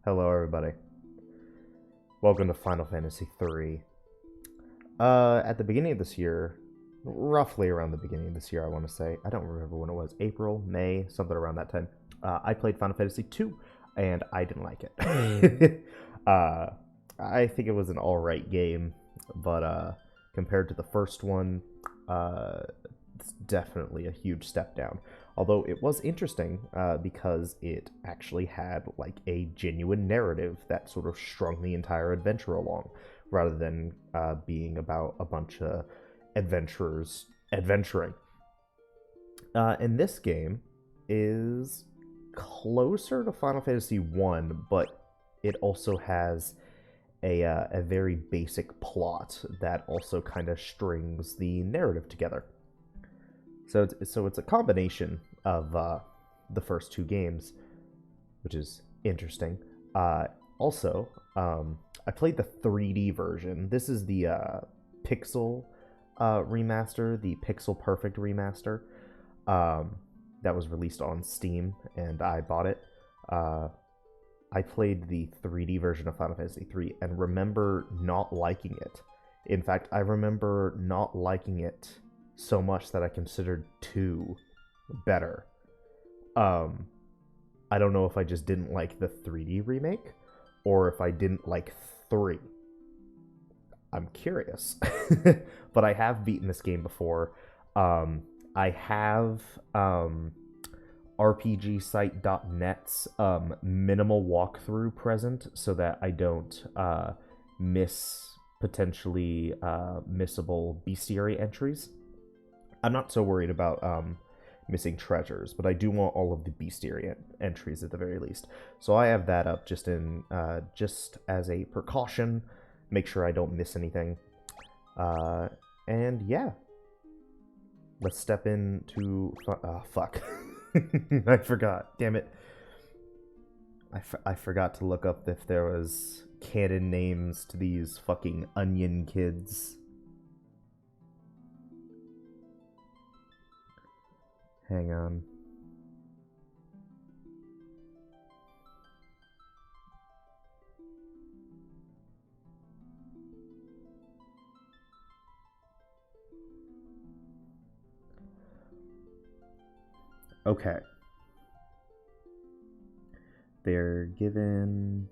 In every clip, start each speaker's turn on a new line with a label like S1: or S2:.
S1: Hello, everybody. Welcome to Final Fantasy III. At the beginning of this year, roughly around the beginning of this year, I want to say. I don't remember when it was. April, May, something around that time. I played Final Fantasy II, and I didn't like it. I think it was an alright game, but compared to the first one, it's definitely a huge step down. Although it was interesting because it actually had like a genuine narrative that sort of strung the entire adventure along, rather than being about a bunch of adventurers adventuring. And this game is closer to Final Fantasy One, but it also has a very basic plot that also kind of strings the narrative together. So it's a combination of the first two games, which is interesting. Also, I played the 3D version. This is the Pixel remaster, the Pixel Perfect remaster, that was released on Steam, and I bought it. I played the 3D version of Final Fantasy 3 and remember not liking it. In fact, I remember not liking it so much that I considered 2 better. I don't know if I just didn't like the 3D remake or if I didn't like 3. I'm curious. But I have beaten this game before. I have RPGsite.net's minimal walkthrough present so that I don't miss potentially missable bestiary entries. I'm not so worried about missing treasures, but I do want all of the bestiary entries at the very least. So I have that up just as a precaution, make sure I don't miss anything. And yeah, let's step into fuck. I forgot. Damn it. I forgot to look up if there was canon names to these fucking onion kids. Hang on. Okay. They're given...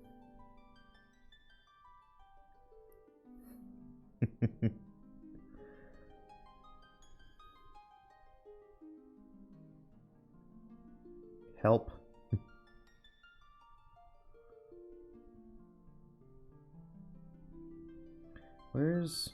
S1: Help. Where's...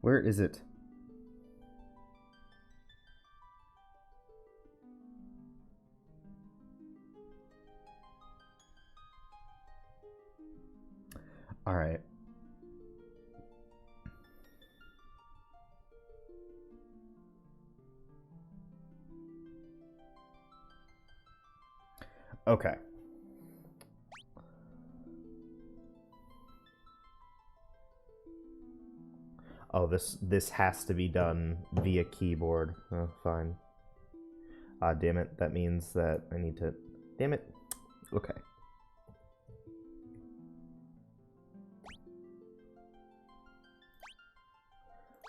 S1: Where is it? All right. Okay. Oh, this has to be done via keyboard. Oh, fine. Ah, damn it. That means that I need to... Damn it. Okay.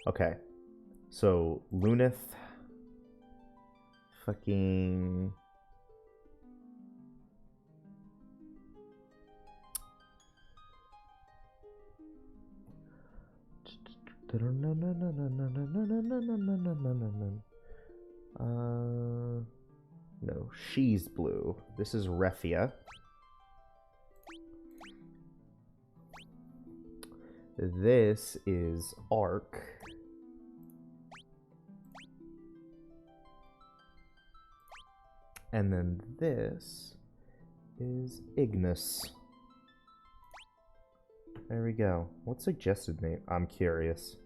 S1: Okay. So, Lunith... Fucking... No, she's blue. This is Refia. This is Ark. And then this is Ignis. There we go. What suggested name? I'm curious.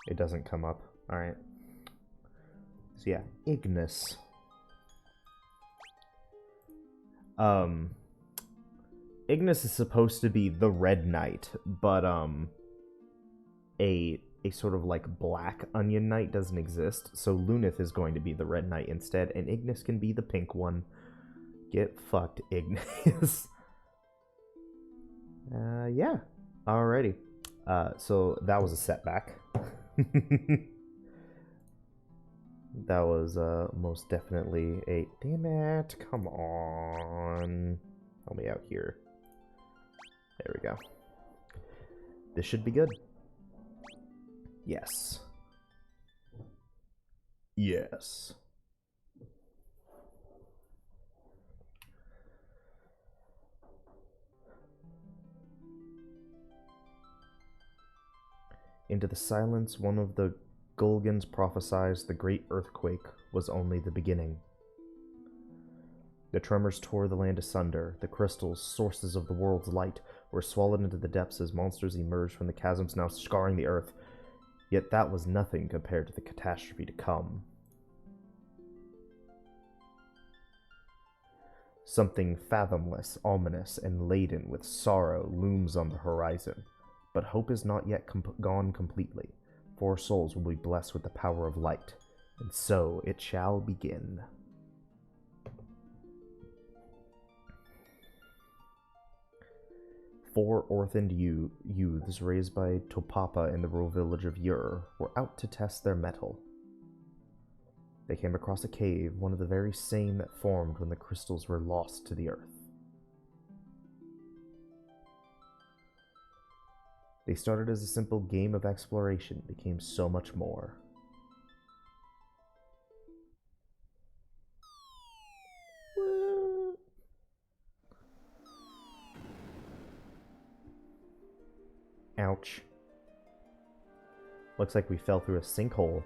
S1: It doesn't come up. Alright. So yeah, Ignis. Ignis is supposed to be the Red Knight, but a sort of like black onion knight doesn't exist, so Lunith is going to be the Red Knight instead, and Ignis can be the pink one. Get fucked, Ignis. Yeah. Alrighty. So that was a setback. That was most definitely a... Damn it, come on. Help me out here. There we go. This should be good. Yes. Yes. Into the silence, one of the Gulgans prophesied the great earthquake was only the beginning. The tremors tore the land asunder. The crystals, sources of the world's light, were swallowed into the depths as monsters emerged from the chasms now scarring the earth. Yet that was nothing compared to the catastrophe to come. Something fathomless, ominous, and laden with sorrow looms on the horizon. But hope is not yet gone completely. 4 souls will be blessed with the power of light, and so it shall begin. Four orphaned youths raised by Topapa in the rural village of Ur were out to test their mettle. They came across a cave, one of the very same that formed when the crystals were lost to the earth. They started as a simple game of exploration, became so much more. Ouch. Looks like we fell through a sinkhole.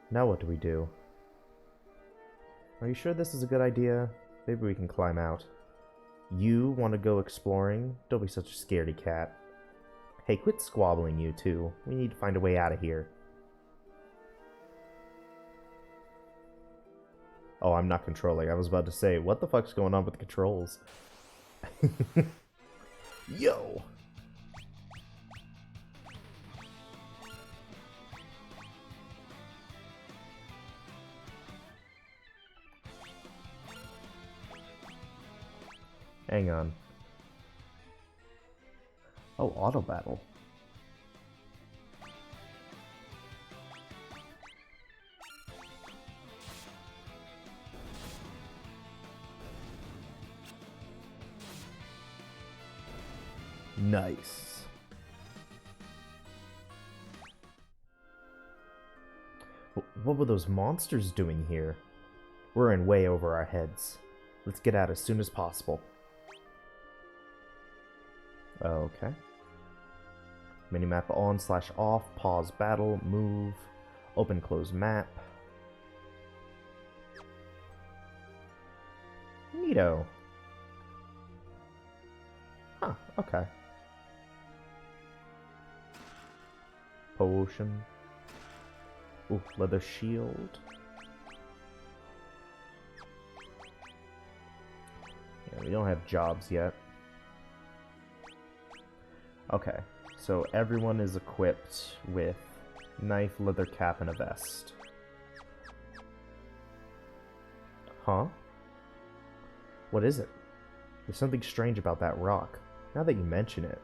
S1: Now what do we do? Are you sure this is a good idea? Maybe we can climb out. You want to go exploring? Don't be such a scaredy cat. Hey, quit squabbling, you two. We need to find a way out of here. Oh, I'm not controlling. I was about to say, what the fuck's going on with the controls? Yo! Hang on. Oh, auto battle. Nice. What were those monsters doing here? We're in way over our heads. Let's get out as soon as possible. Okay. Minimap on/off, pause battle, move, open close map. Neato. Huh, okay. Potion. Ooh, leather shield. Yeah, we don't have jobs yet. Okay, so everyone is equipped with knife, leather cap, and a vest. Huh? What is it? There's something strange about that rock, now that you mention it.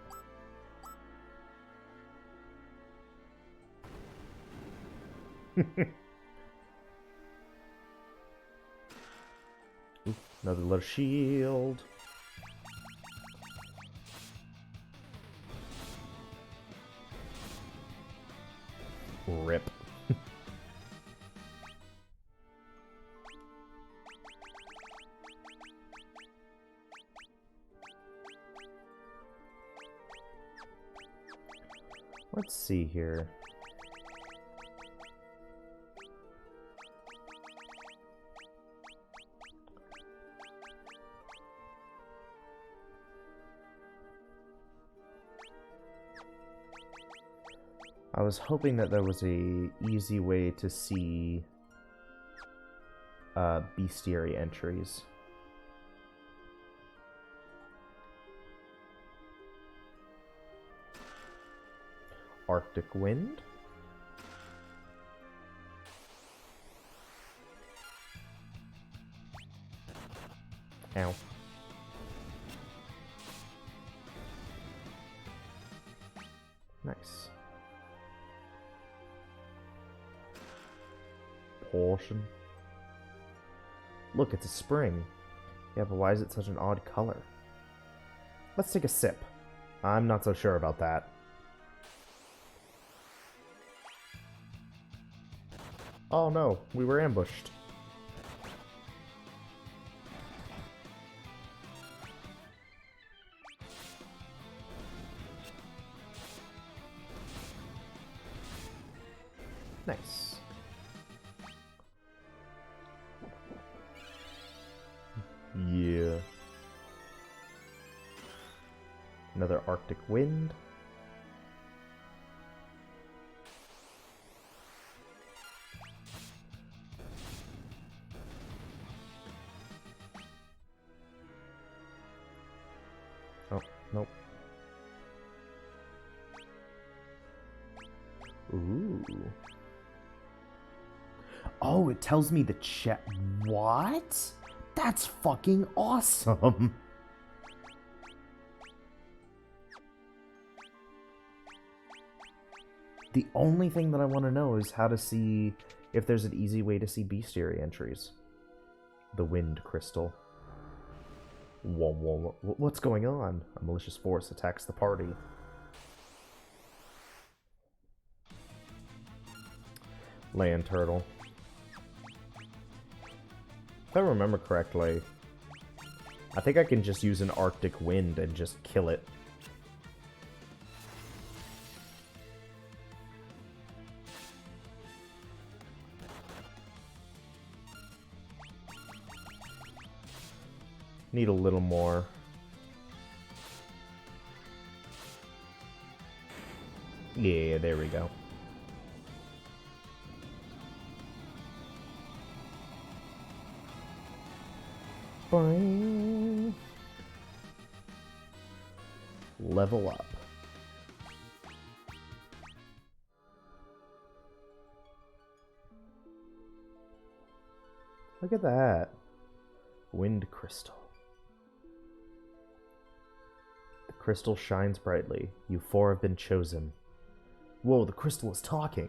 S1: Ooh, another leather shield. Rip. Let's see here. I was hoping that there was a easy way to see bestiary entries. Arctic Wind. Ow. Nice. Portion. Look, it's a spring. Yeah, but why is it such an odd color? Let's take a sip. I'm not so sure about that. Oh no, we were ambushed. Nice. Yeah. Another Arctic Wind. Oh, nope. Ooh. Oh, it tells me the chat. What? That's fucking awesome. The only thing that I want to know is how to see if there's an easy way to see bestiary entries. The Wind Crystal. Whoa, whoa, whoa. What's going on? A malicious force attacks the party. Land turtle. If I remember correctly, I think I can just use an Arctic Wind and just kill it. Need a little more. Yeah, there we go. Boing. Level up. Look at that. Wind Crystal. The crystal shines brightly. You four have been chosen. Whoa, the crystal is talking.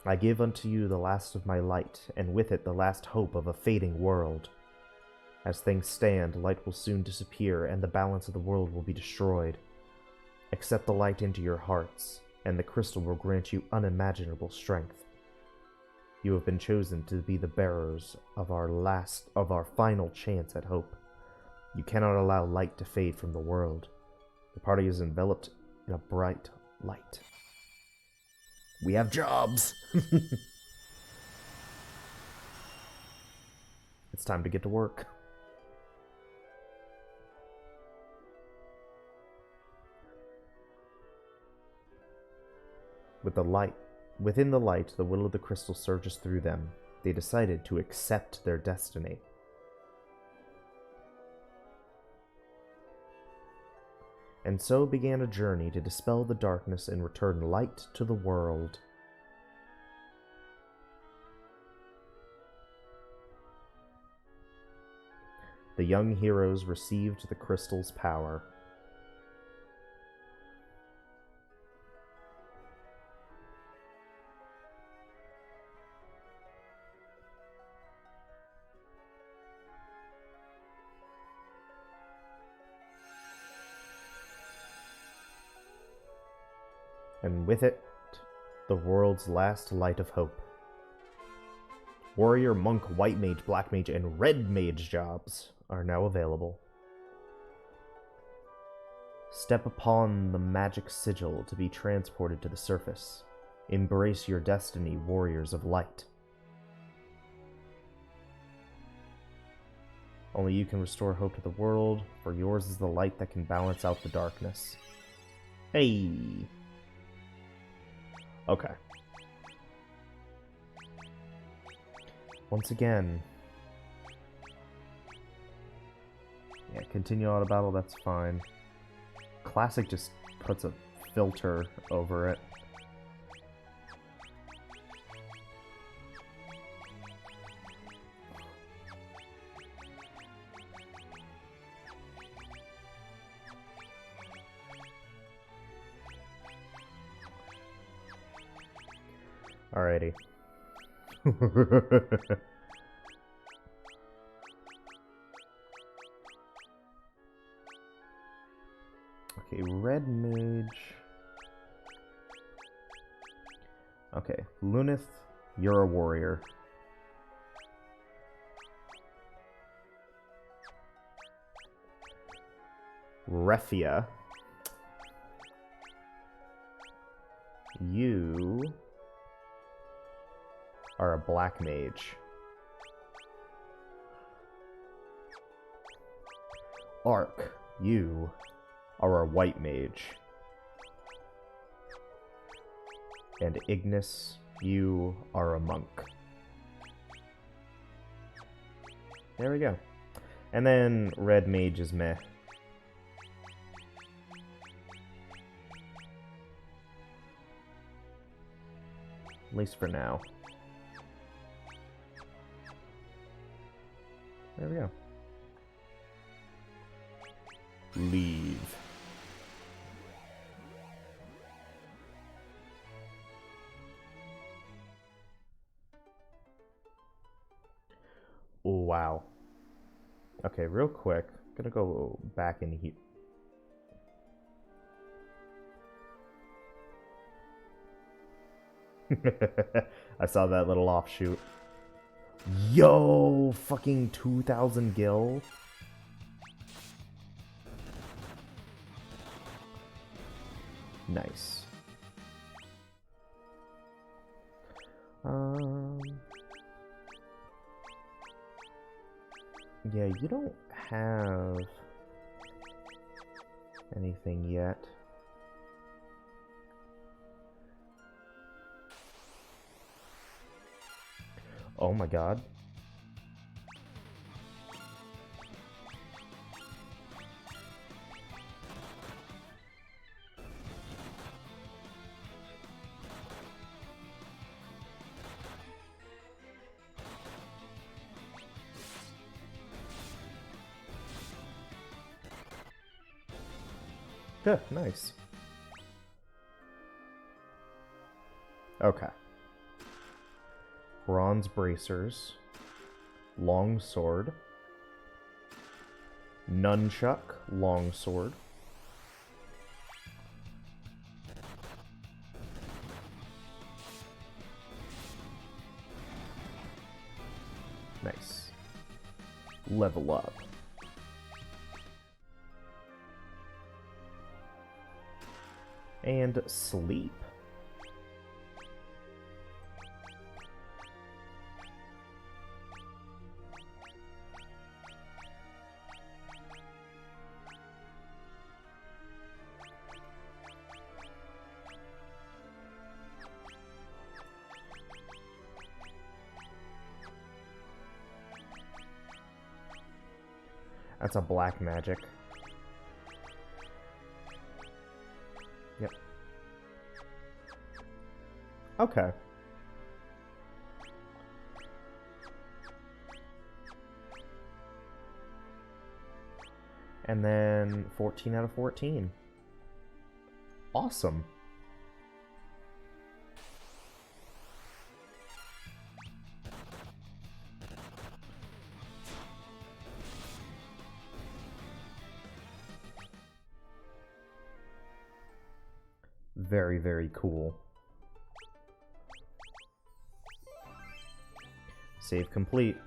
S1: I give unto you the last of my light, and with it the last hope of a fading world. As things stand, light will soon disappear, and the balance of the world will be destroyed. Accept the light into your hearts, and the crystal will grant you unimaginable strength. You have been chosen to be the bearers of our final chance at hope. You cannot allow light to fade from the world. The party is enveloped in a bright light. We have jobs! It's time to get to work. Within the light, the will of the crystal surges through them. They decided to accept their destiny. And so began a journey to dispel the darkness and return light to the world. The young heroes received the crystal's power. And with it, the world's last light of hope. Warrior, Monk, White Mage, Black Mage, and Red Mage jobs are now available. Step upon the magic sigil to be transported to the surface. Embrace your destiny, Warriors of Light. Only you can restore hope to the world, for yours is the light that can balance out the darkness. Hey! Okay. Once again. Yeah, continue auto battle, that's fine. Classic just puts a filter over it. Alrighty. Okay, red mage. Okay, Lunith, you're a warrior. Refia, you are a black mage. Ark, you are a white mage. And Ignis, you are a monk. There we go. And then red mage is meh. At least for now. There we go. Leave. Oh, wow. Okay, real quick. I'm gonna go back in here. I saw that little offshoot. Yo, fucking 2,000 gil. Nice. Yeah, you don't have anything yet. Oh my god. Yeah, nice. Okay. Bronze bracers, longsword, nunchuck, longsword, nice. Level up. And sleep. That's a black magic. Yep. Okay. And then 14 out of 14. Awesome. Very, very cool. Save complete.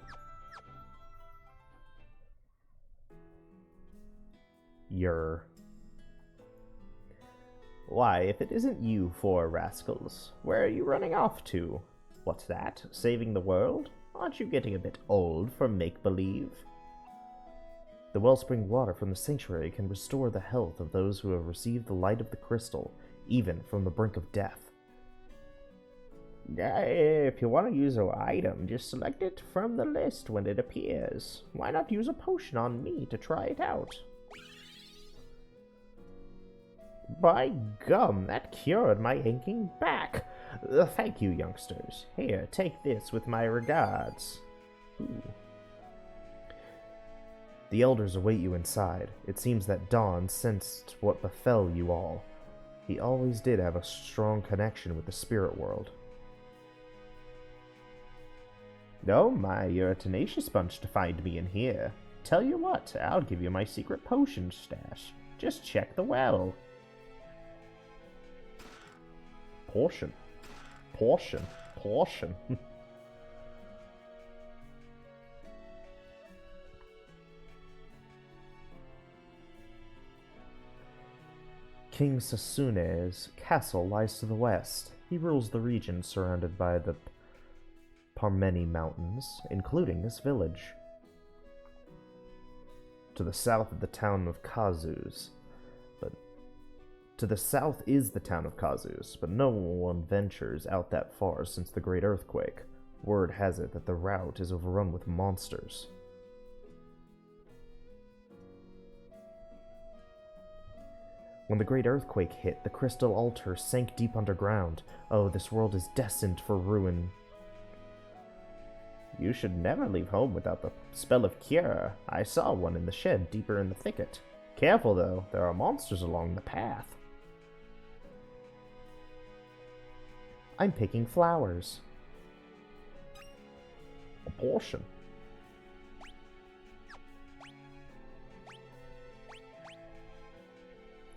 S1: Why, if it isn't you four rascals, where are you running off to? What's that? Saving the world? Aren't you getting a bit old for make-believe? The wellspring water from the sanctuary can restore the health of those who have received the light of the crystal, even from the brink of death. If you want to use an item, just select it from the list when it appears. Why not use a potion on me to try it out? By gum, that cured my aching back. Thank you, youngsters. Here, take this with my regards. Ooh. The elders await you inside. It seems that Dawn sensed what befell you all. He always did have a strong connection with the spirit world. Oh my, you're a tenacious bunch to find me in here. Tell you what, I'll give you my secret potion stash. Just check the well. Portion. Portion. Portion. King Sasune's castle lies to the west. He rules the region surrounded by the Parmeni Mountains, including this village. To the south of the town of Kazus, To the south is the town of Kazus, but no one ventures out that far since the Great Earthquake. Word has it that the route is overrun with monsters. When the Great Earthquake hit, the Crystal Altar sank deep underground. Oh, this world is destined for ruin. You should never leave home without the spell of cure. I saw one in the shed deeper in the thicket. Careful, though. There are monsters along the path. I'm picking flowers. A portion.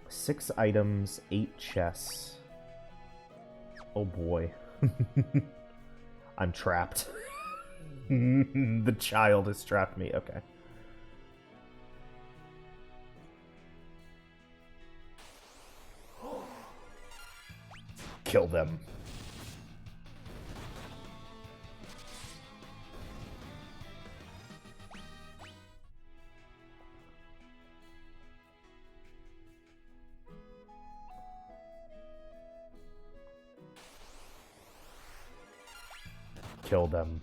S1: Six items, 8 chests. Oh boy. I'm trapped. The child has trapped me. Okay. Kill them. Kill them.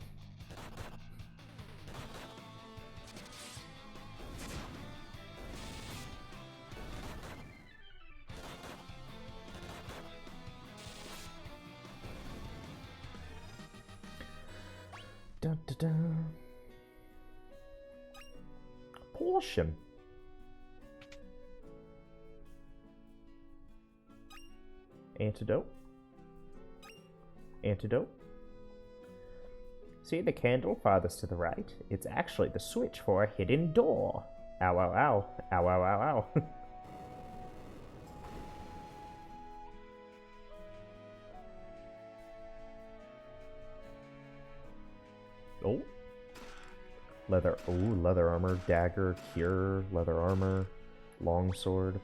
S1: Dun, dun, dun. Portion. Antidote. Antidote. See the candle farthest to the right? It's actually the switch for a hidden door. Ow, ow, ow. Ow, ow, ow, ow. Oh. Leather. Oh, leather armor. Dagger. Cure. Leather armor. Longsword.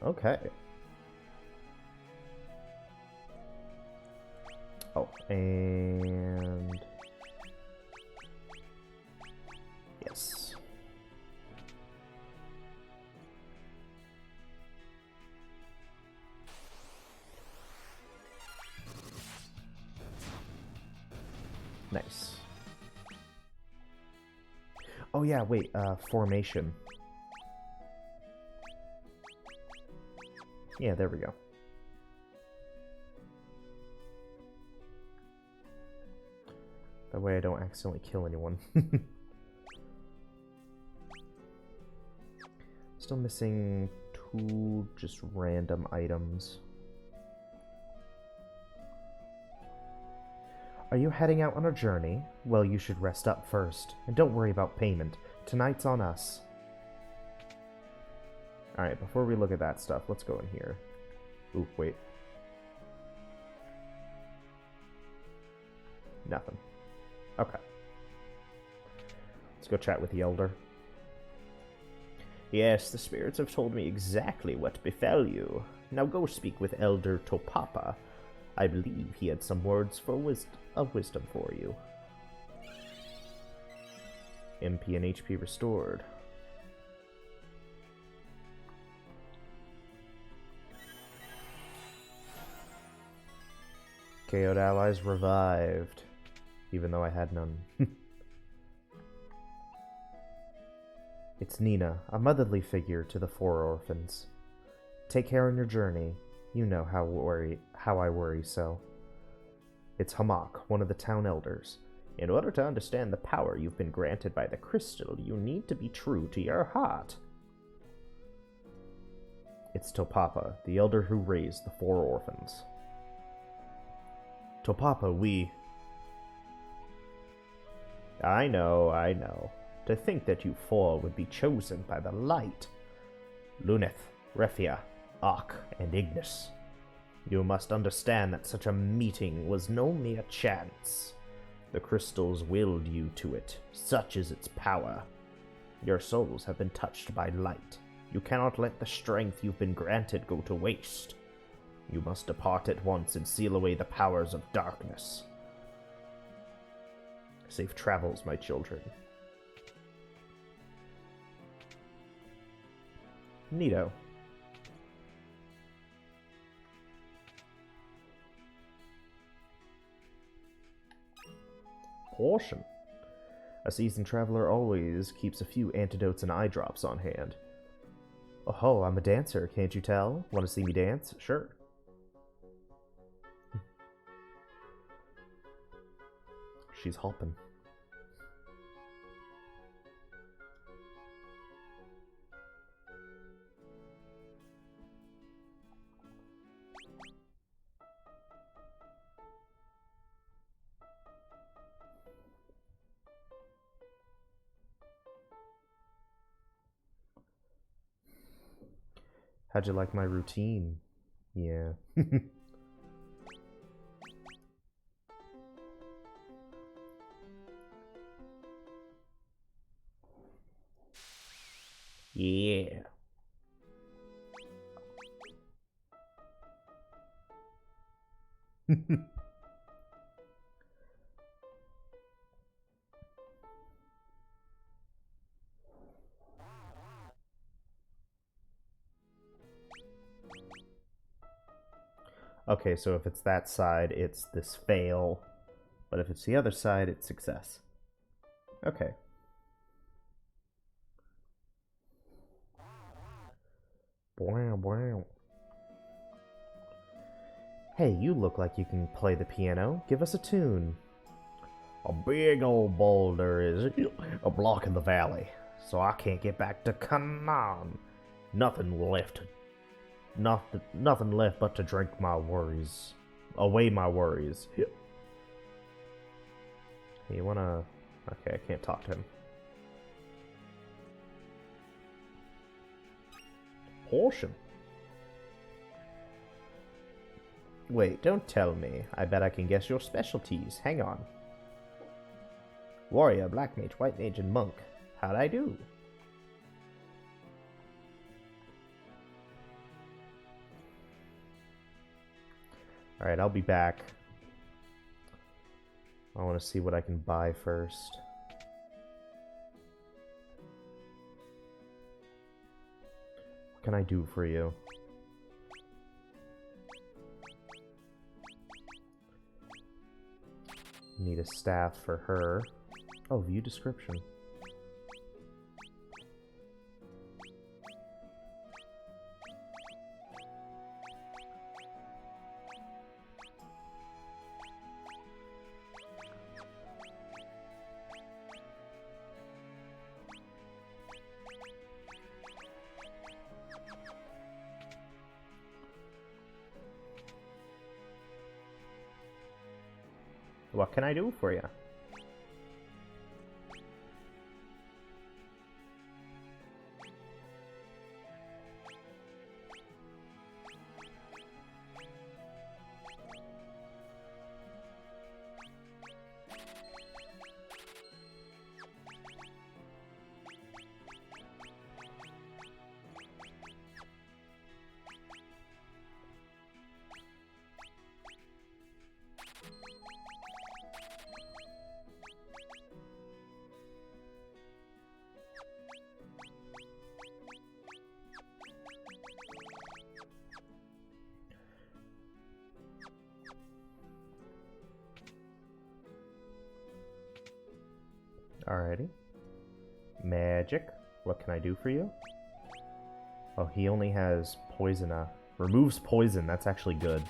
S1: Okay. Oh, and... yes. Nice. Oh yeah, wait, formation. Yeah, there we go. That way I don't accidentally kill anyone. Still missing 2 just random items. Are you heading out on a journey? Well, you should rest up first. And don't worry about payment. Tonight's on us. Alright, before we look at that stuff, let's go in here. Ooh, wait. Nothing. Okay. Let's go chat with the Elder. Yes, the spirits have told me exactly what befell you. Now go speak with Elder Topapa. I believe he had some words of wisdom for you. MP and HP restored. KO'd allies revived, even though I had none. It's Nina, a motherly figure to the four orphans. Take care on your journey. You know how I worry so. It's Hamak, one of the town elders. In order to understand the power you've been granted by the crystal, you need to be true to your heart. It's Topapa, the elder who raised the four orphans. Topapa, I know. To think that you four would be chosen by the light. Luneth, Refia, Ark, and Ignis. You must understand that such a meeting was no mere chance. The crystals willed you to it. Such is its power. Your souls have been touched by light. You cannot let the strength you've been granted go to waste. You must depart at once and seal away the powers of darkness. Safe travels, my children. Neato. Portion. A seasoned traveler always keeps a few antidotes and eye drops on hand. Oh, I'm a dancer, can't you tell? Want to see me dance? Sure. She's hopping. How'd you like my routine? Yeah. Yeah. Okay, so if it's that side, it's this fail. But if it's the other side, it's success. Okay. Wow. Hey, you look like you can play the piano. Give us a tune. A big old boulder is blocking the valley, so I can't get back to Canaan. Nothing left but to drink my worries. Away my worries. Hey, you wanna... Okay, I can't talk to him. Portion? Wait, don't tell me. I bet I can guess your specialties. Hang on. Warrior, Black Mage, White Mage, and Monk. How'd I do? Alright, I'll be back. I want to see what I can buy first. What can I do for you? Need a staff for her. Oh, view description. What can I do for you? Alrighty. Magic. What can I do for you? Oh, he only has poison. Removes poison. That's actually good.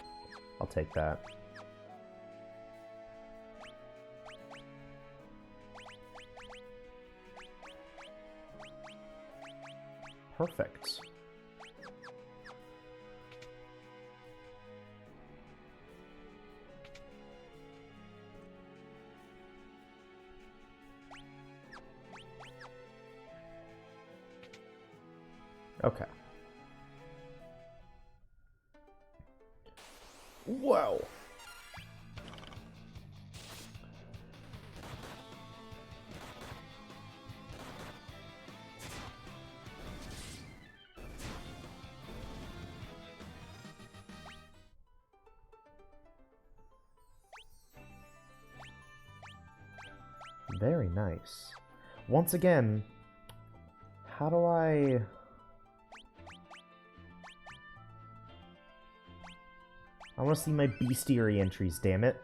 S1: I'll take that. Perfect. Okay. Whoa. Very nice. Once again, how do I... I want to see my bestiary entries, damn it.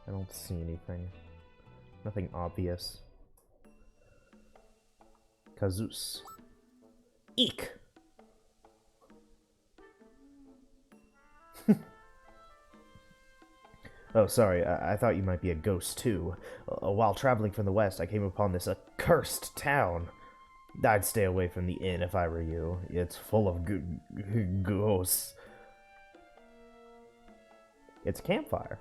S1: I don't see anything. Nothing obvious. Kazus. Eek! Oh, sorry, I thought you might be a ghost, too. While traveling from the west, I came upon this accursed town. I'd stay away from the inn if I were you. It's full of ghosts. It's a campfire.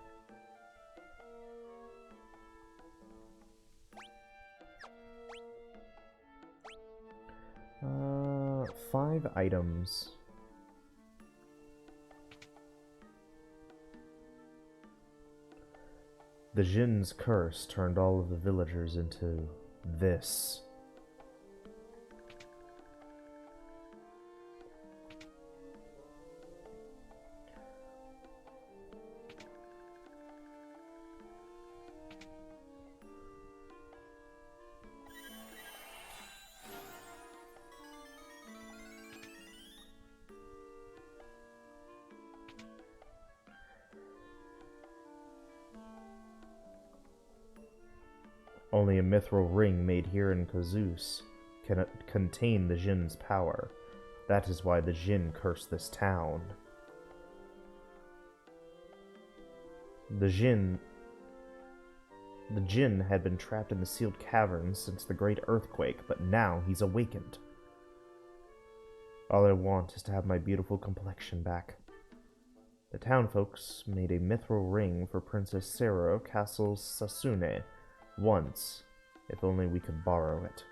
S1: Five items. The Jin's curse turned all of the villagers into this. Only a mithril ring made here in Kazus can contain the Jin's power. That is why the Jin cursed this town. The Jin had been trapped in the sealed caverns since the great earthquake, but now he's awakened. All I want is to have my beautiful complexion back. The town folks made a mithril ring for Princess Sarah of Castle Sasune. Once, if only we could borrow it.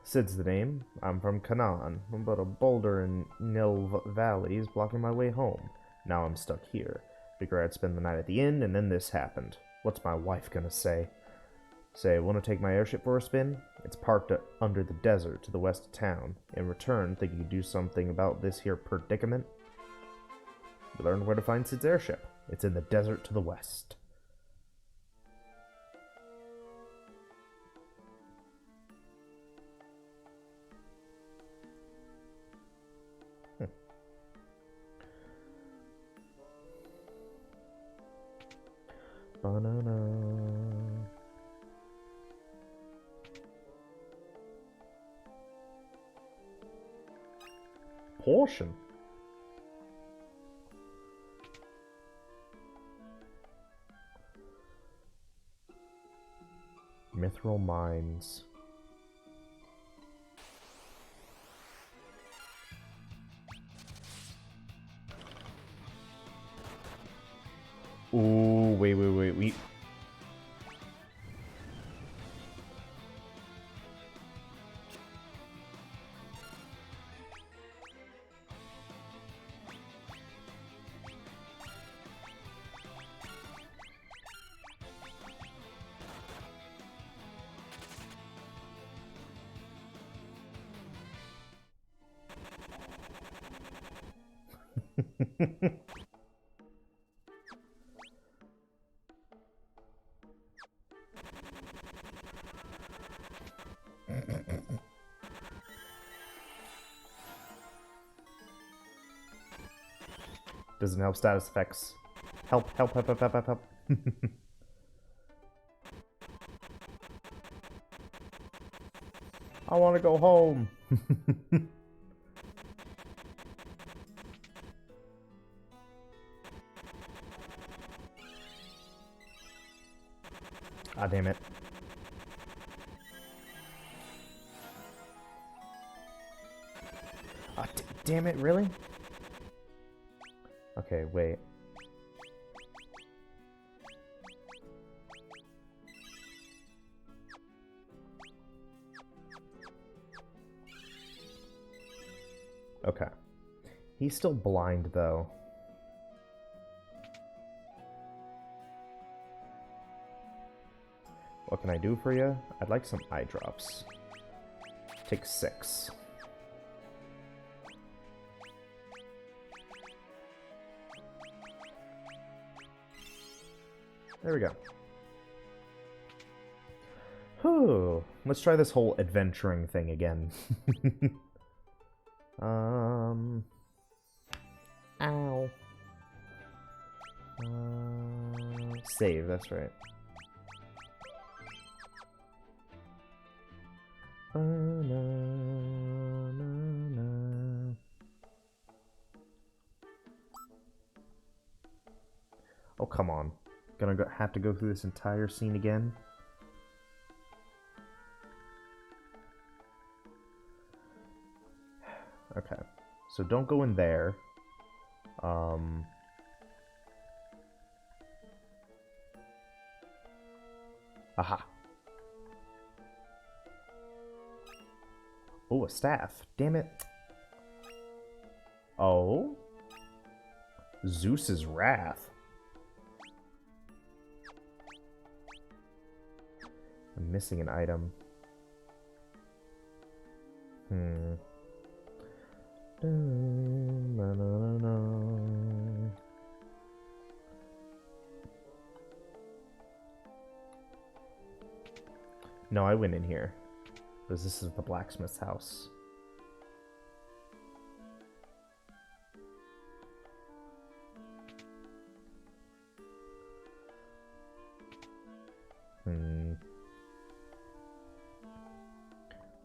S1: Sid's the name. I'm from Canaan, but a boulder in Nil Valley is blocking my way home. Now I'm stuck here. Figure I'd spend the night at the inn, and then this happened. What's my wife gonna say? Say, want to take my airship for a spin? It's parked under the desert to the west of town. In return, think you could do something about this here predicament? You learned where to find Sid's airship. It's in the desert to the west. Banana. Portion. Mithril mines. Ooh, wait, we... Doesn't help status effects. Help, help, help, help, help, help, help. I want to go home. Ah, damn it. Ah, damn it, really? Okay, wait. Okay. He's still blind, though. What can I do for you? I'd like some eye drops. Take 6. There we go. Whew. Let's try this whole adventuring thing again. Ow. Save, that's right. Oh, come on. Gonna have to go through this entire scene again? Okay. So don't go in there. Aha. Oh, a staff. Damn it. Oh. Zeus's wrath. I'm missing an item. No, I went in here. Because this is the blacksmith's house.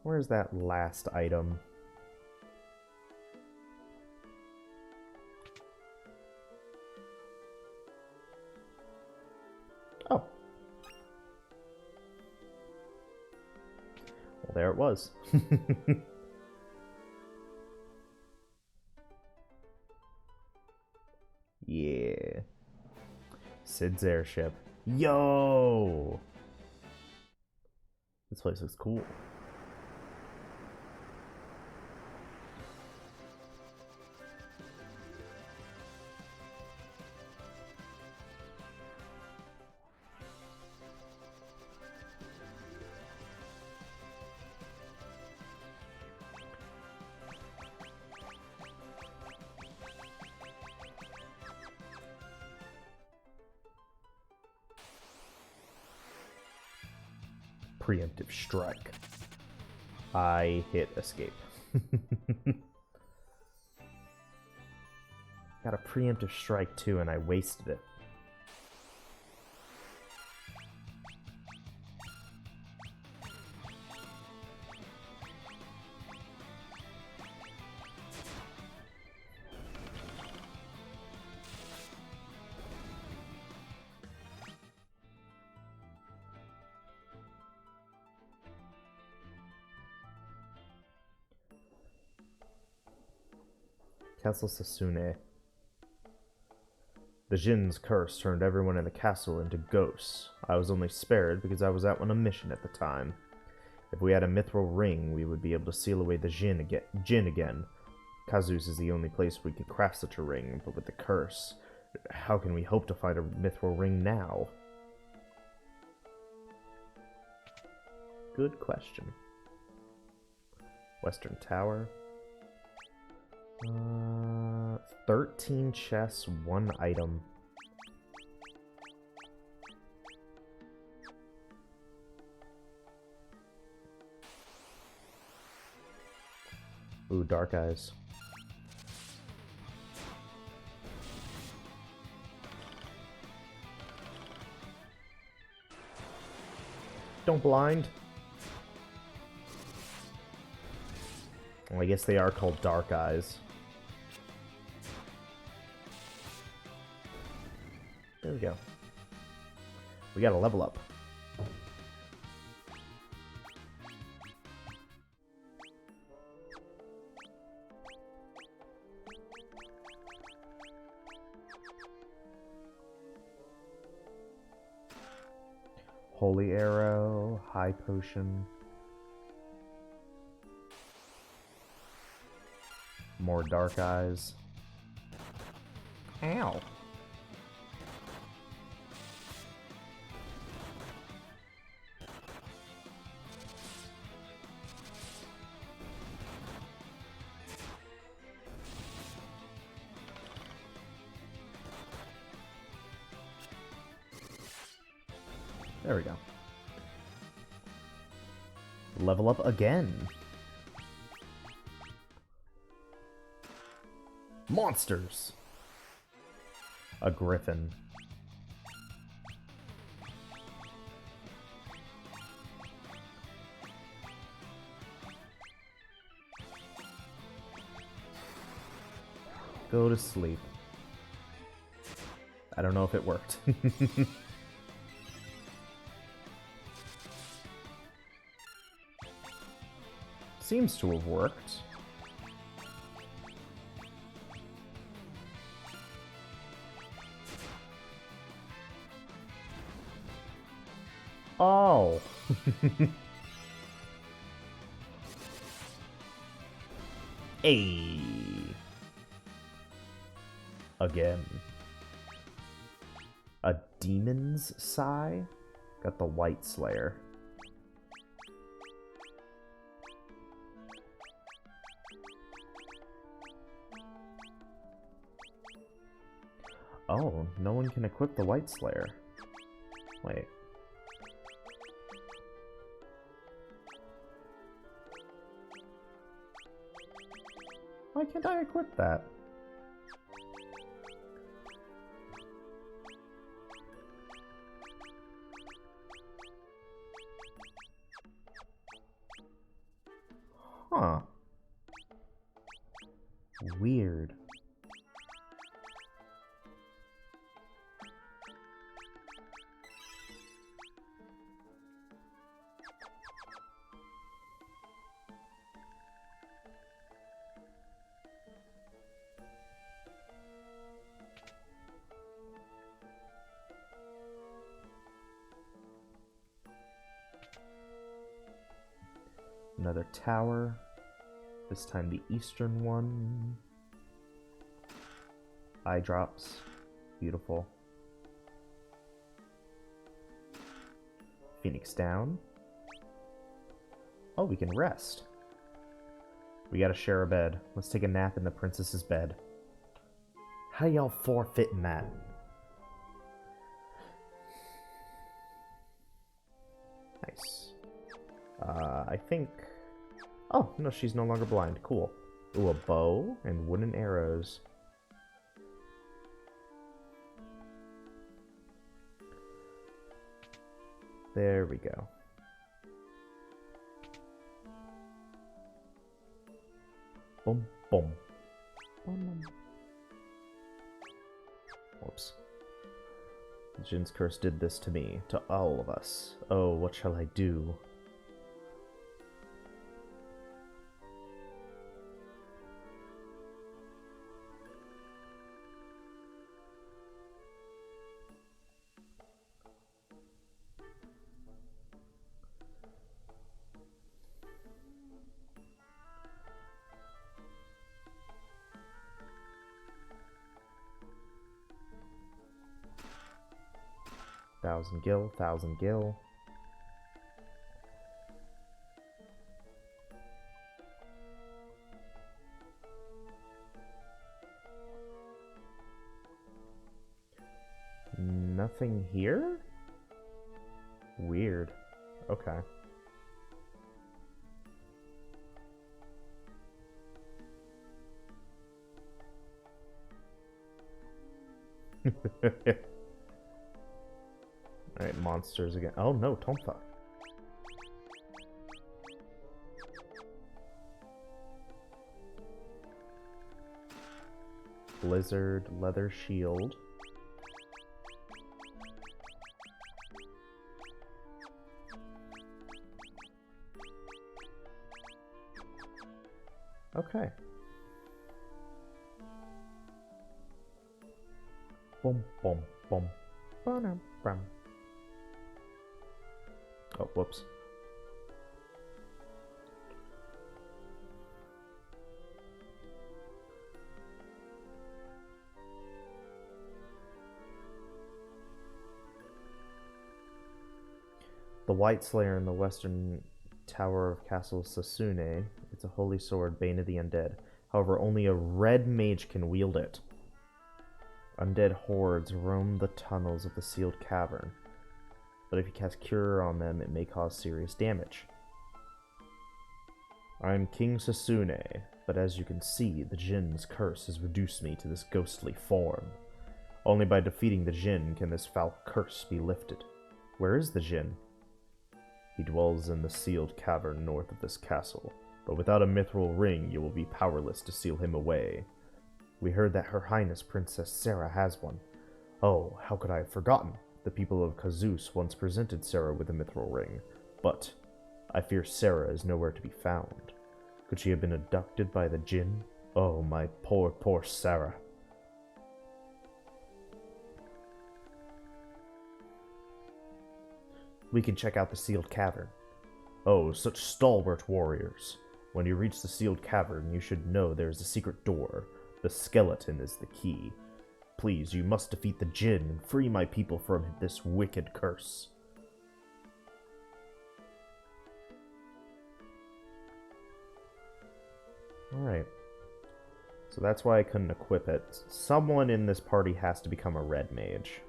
S1: Where's that last item? Oh. Well, there it was. Yeah. Sid's airship. Yo! This place looks cool. Preemptive strike. I hit escape. Got a preemptive strike too, and I wasted it. Castle Sasune. The Jin's curse turned everyone in the castle into ghosts. I was only spared because I was out on a mission at the time. If we had a mithril ring, we would be able to seal away the Jin again. Kazus is the only place we could craft such a ring, but with the curse, how can we hope to find a mithril ring now? Good question. Western Tower. 13 chests, 1 item. Ooh, dark eyes. don't blind. Well, I guess they are called Dark Eyes. There we go. We gotta level up. Holy Arrow, High Potion. More Dark Eyes. Ow. There we go. Level up again. Monsters. A griffin. Go to sleep. I don't know if it worked. Seems to have worked. Oh. Hey. Again. A demon's sigh? Got the White Slayer. Oh, no one can equip the White Slayer. Wait. Why can't I equip that? Huh. Weird. Another tower. This time the eastern one. Eye drops. Beautiful. Phoenix down. Oh, we can rest. We gotta share a bed. Let's take a nap in the princess's bed. How y'all forfeiting that? Nice. I think... Oh, no, she's no longer blind. Cool. Ooh, a bow and wooden arrows. There we go. Boom, boom. Boom. Whoops. Jin's curse did this to me, to all of us. Oh, what shall I do? Thousand gil, 1,000 gil. Nothing here? Weird. Okay. Alright, monsters again. Oh no, Tomfa. Blizzard leather shield. Okay. Boom, boom, boom. Ba-dum-bum. Oh, whoops. The White Slayer in the western tower of Castle Sasune. It's a holy sword, bane of the undead. However, only a red mage can wield it. Undead hordes roam the tunnels of the sealed cavern, but if you cast Cure on them, it may cause serious damage. I am King Sasune, but as you can see, the Jinn's curse has reduced me to this ghostly form. Only by defeating the Jinn can this foul curse be lifted. Where is the Jinn? He dwells in the sealed cavern north of this castle, but without a mithril ring, you will be powerless to seal him away. We heard that Her Highness Princess Sarah has one. Oh, how could I have forgotten? The people of Kazus once presented Sarah with a mithril ring, but I fear Sarah is nowhere to be found. Could she have been abducted by the Jinn? Oh, my poor, poor Sarah. We can check out the sealed cavern. Oh, such stalwart warriors. When you reach the sealed cavern, you should know there is a secret door. The skeleton is the key. Please, you must defeat the Jinn and free my people from this wicked curse. Alright. So that's why I couldn't equip it. Someone in this party has to become a red mage.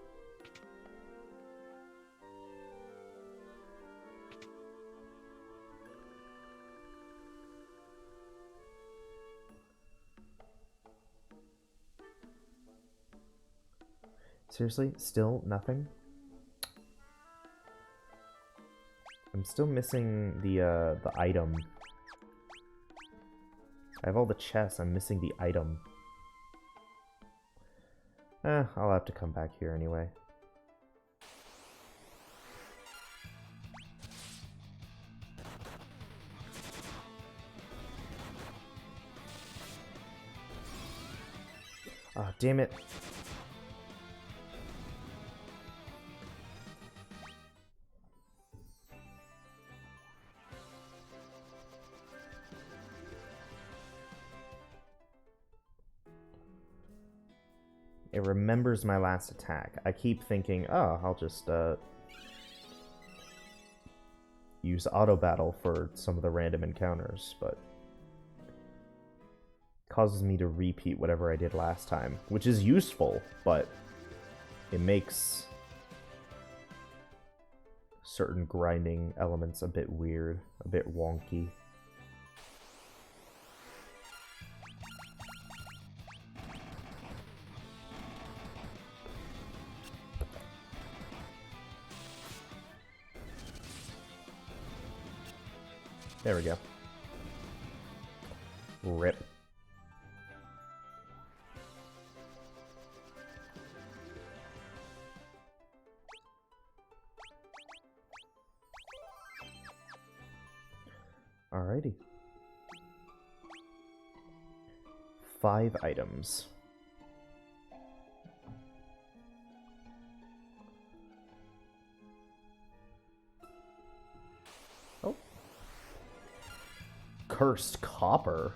S1: Seriously? Still nothing? I'm still missing the item. I have all the chests, I'm missing the item. I'll have to come back here anyway. Ah, damn it. It remembers my last attack. I keep thinking, oh, I'll just use auto battle for some of the random encounters, but it causes me to repeat whatever I did last time, which is useful, but it makes certain grinding elements a bit weird, a bit wonky. There we go. Rip. Alrighty. 5 items. Oh. Cursed copper.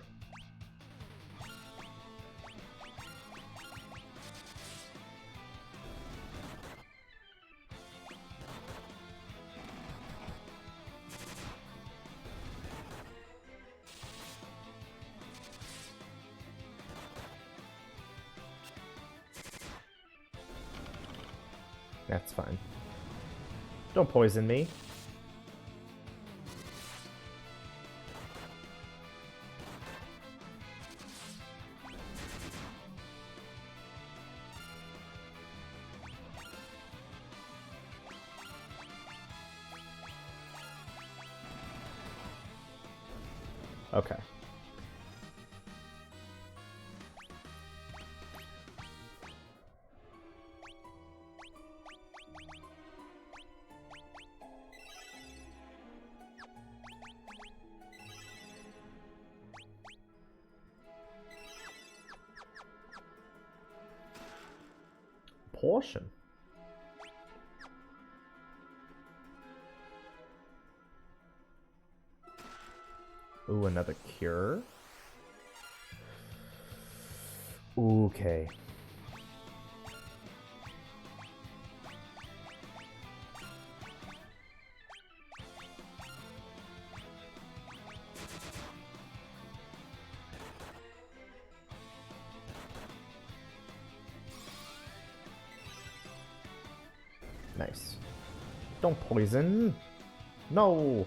S1: That's fine. Don't poison me. Okay. portion. Ooh, another cure. Okay. Nice. Don't poison. No.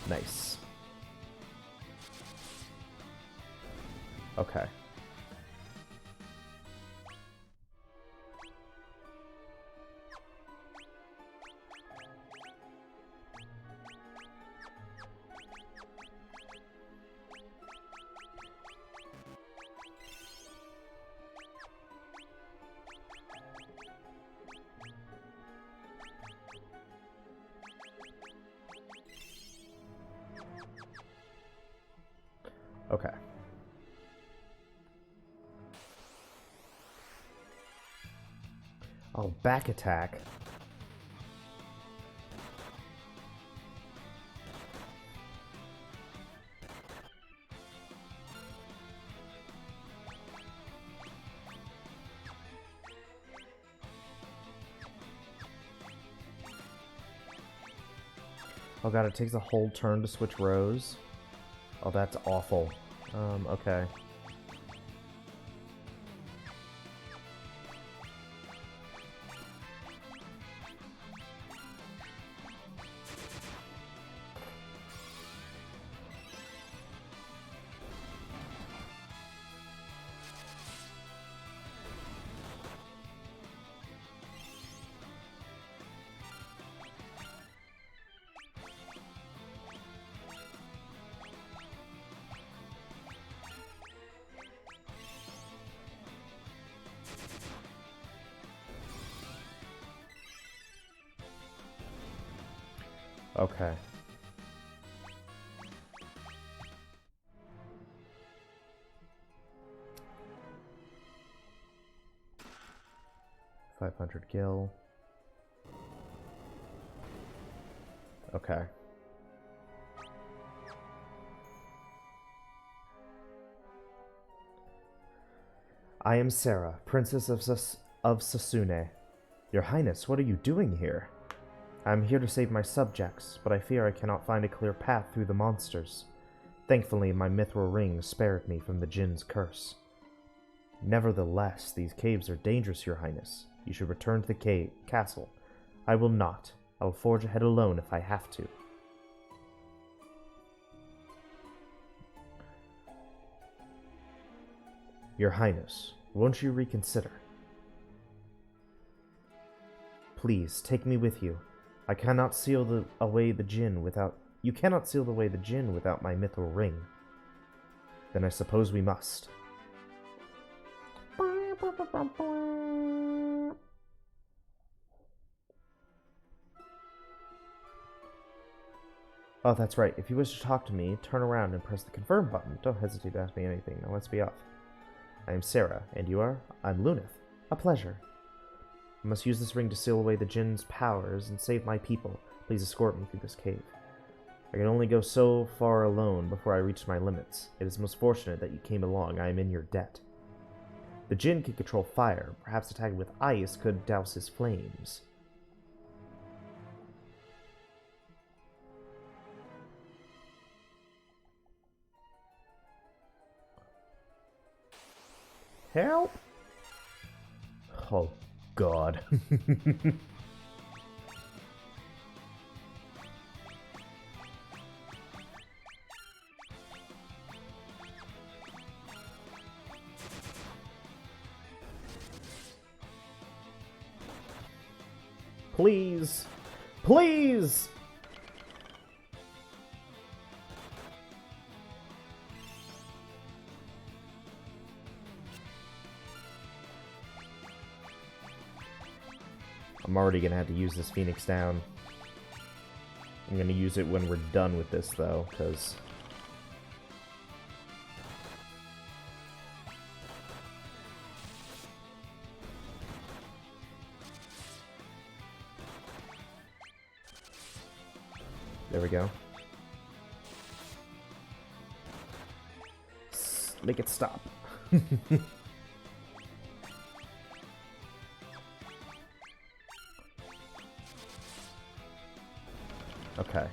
S1: Nice. Okay. Okay. Oh, back attack. Oh god, it takes a whole turn to switch rows. Oh, that's awful. Okay. Okay. $500 gil. Okay. I am Sarah, Princess of Sasune. Your Highness, what are you doing here? I am here to save my subjects, but I fear I cannot find a clear path through the monsters. Thankfully, my mithril ring spared me from the Jinn's curse. Nevertheless, these caves are dangerous, Your Highness. You should return to the castle. I will not. I will forge ahead alone if I have to. Your Highness, won't you reconsider? Please, take me with you. I cannot seal away the Jinn without... You cannot seal away the Jinn without my mithril ring. Then I suppose we must. Oh, that's right. If you wish to talk to me, turn around and press the confirm button. Don't hesitate to ask me anything. Now let's be off. I am Sarah, and you are? I'm Luneth. A pleasure. I must use this ring to seal away the Jinn's powers and save my people. Please escort me through this cave. I can only go so far alone before I reach my limits. It is most fortunate that you came along. I am in your debt. The Jinn can control fire. Perhaps attacking with ice could douse his flames. Help! Oh, God. Please! Please! I'm already gonna have to use this Phoenix down. I'm gonna use it when we're done with this, though, because... There we go. Make it stop. Okay.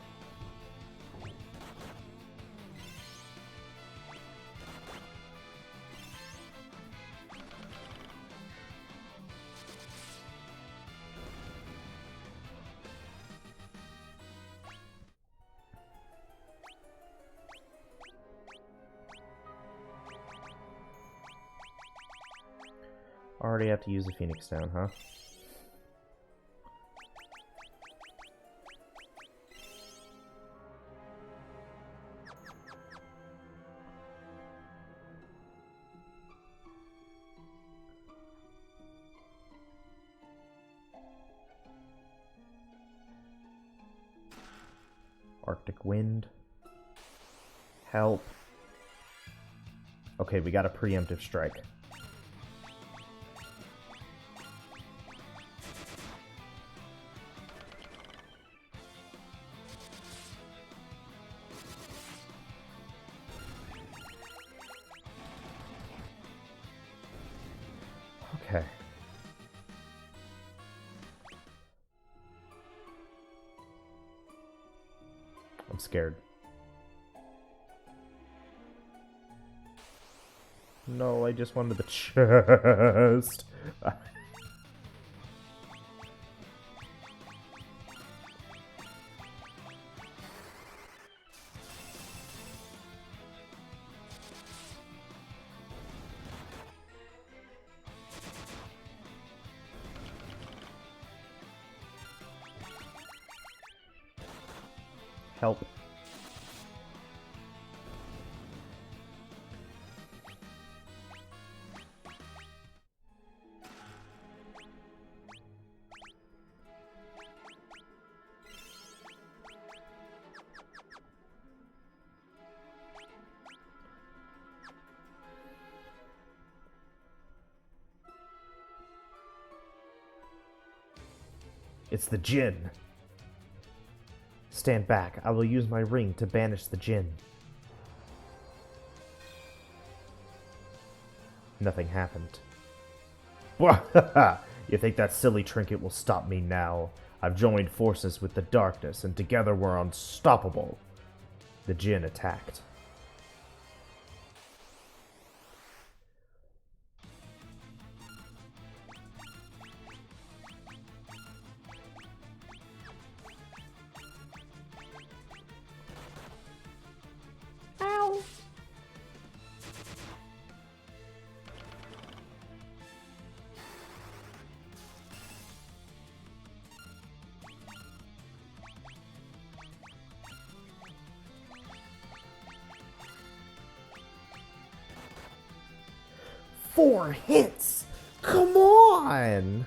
S1: Already have to use the Phoenix down, huh? Arctic Wind. Help. Okay, we got a preemptive strike. Okay. I'm scared. No, I just wanted the chest. Help. It's the Djinn. Stand back. I will use my ring to banish the Djinn. Nothing happened. You think that silly trinket will stop me now? I've joined forces with the darkness, and together we're unstoppable. The Djinn attacked. Ow! 4 hits! Come on!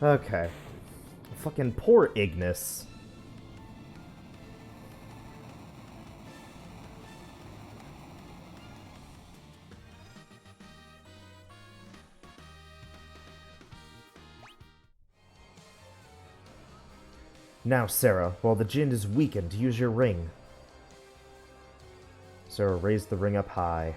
S1: Okay. Fucking poor Ignis. Now, Sarah, while the Djinn is weakened, use your ring. Sarah raised the ring up high.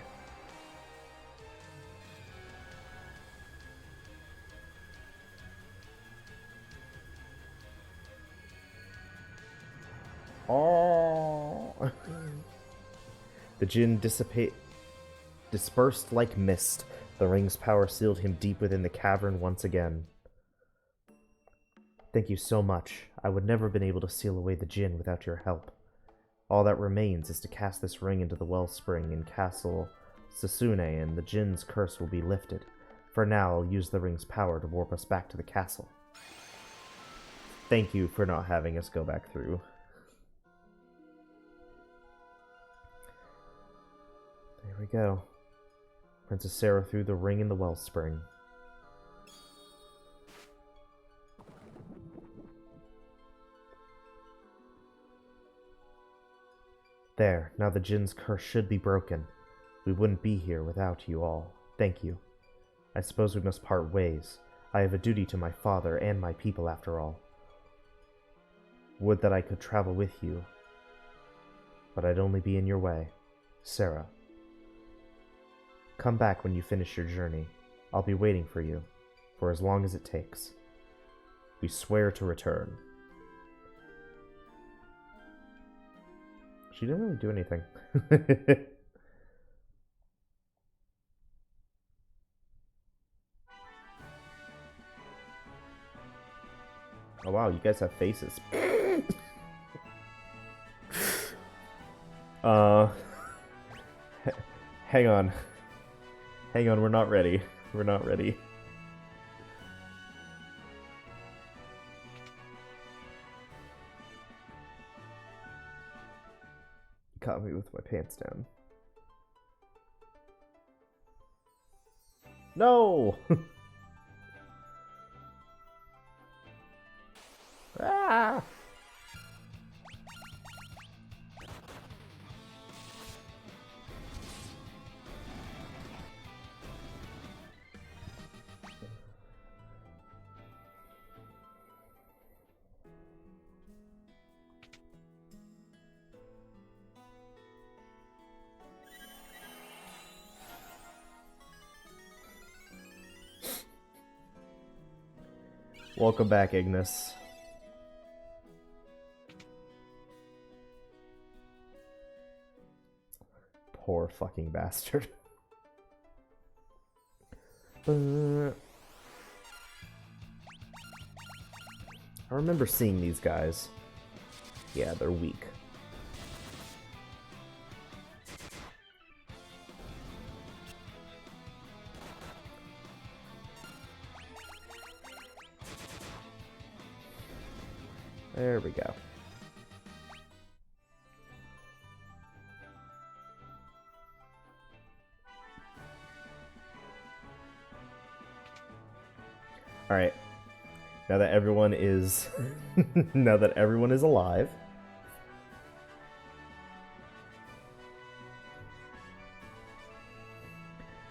S1: Oh! The Djinn dispersed like mist. The ring's power sealed him deep within the cavern once again. Thank you so much. I would never have been able to seal away the Djinn without your help. All that remains is to cast this ring into the wellspring in Castle Sasune, and the Jin's curse will be lifted. For now, I'll use the ring's power to warp us back to the castle. Thank you for not having us go back through. There we go. Princess Sarah threw the ring in the wellspring. There, now the Jin's curse should be broken. We wouldn't be here without you all. Thank you. I suppose we must part ways. I have a duty to my father and my people after all. Would that I could travel with you, but I'd only be in your way. Sarah. Come back when you finish your journey. I'll be waiting for you, for as long as it takes. We swear to return. She didn't really do anything. Oh wow, you guys have faces. Hang on. Hang on, we're not ready. We're not ready. Caught me with my pants down. No! Ah! Welcome back, Ignis. Poor fucking bastard. I remember seeing these guys. Yeah, they're weak. There we go. All right. Now that everyone is now that everyone is alive,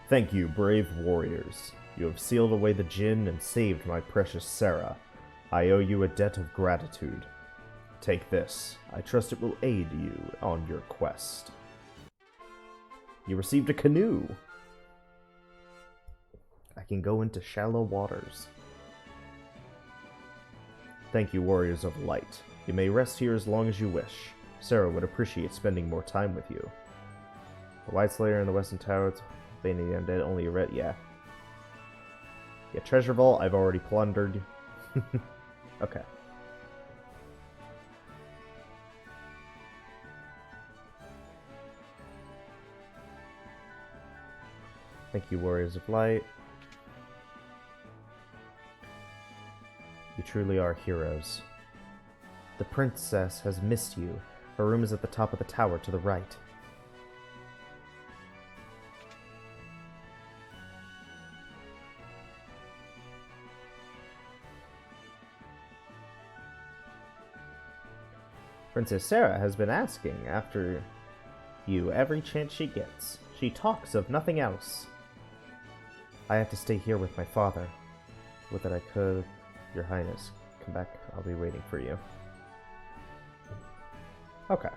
S1: thank you, brave warriors. You have sealed away the Jin and saved my precious Sarah. I owe you a debt of gratitude. Take this. I trust it will aid you on your quest. You received a canoe. I can go into shallow waters. Thank you, warriors of light. You may rest here as long as you wish. Sarah would appreciate spending more time with you. The White Slayer in the Western Tower, it's Bane the Undead, only a red, yeah. Yeah, Treasure Vault, I've already plundered. Okay. Thank you, Warriors of Light. You truly are heroes. The princess has missed you. Her room is at the top of the tower to the right. Princess Sarah has been asking after you every chance she gets. She talks of nothing else. I have to stay here with my father. Would that I could, Your Highness. Come back, I'll be waiting for you. Okay.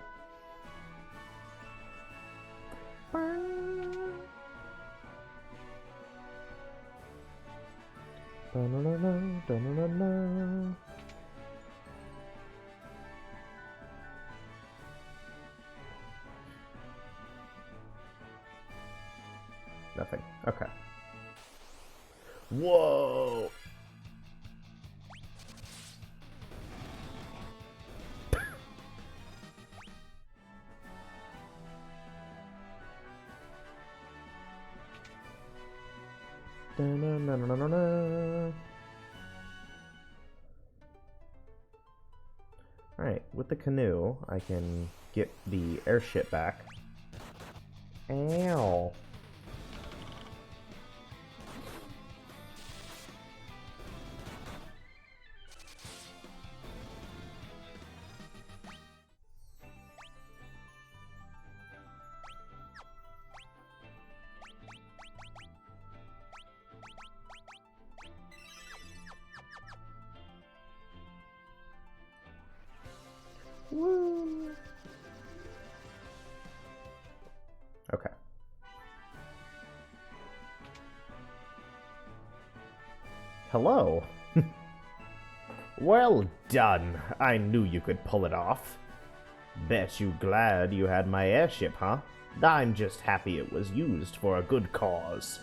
S1: Nothing. Okay. Whoa! Alright, with the canoe, I can get the airship back. Ow. Woo. Okay. Hello. Well done. I knew you could pull it off. Bet you glad you had my airship, huh? I'm just happy it was used for a good cause.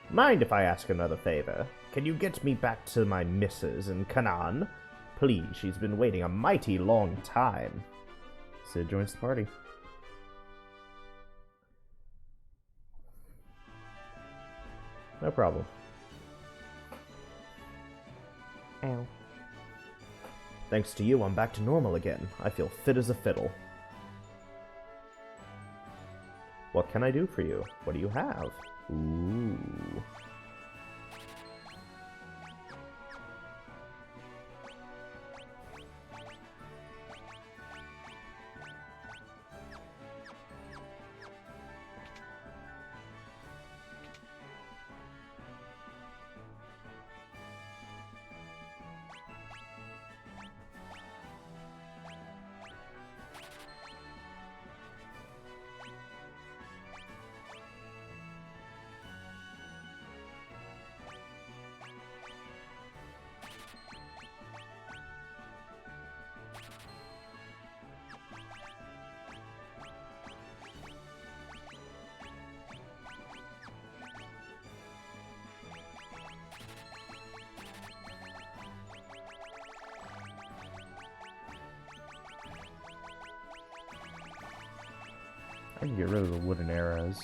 S1: Mind if I ask another favor? Can you get me back to my missus in Canaan? Please, she's been waiting a mighty long time. Cid joins the party. No problem. Ow. Thanks to you, I'm back to normal again. I feel fit as a fiddle. What can I do for you? What do you have? Ooh. I can get rid of the wooden arrows.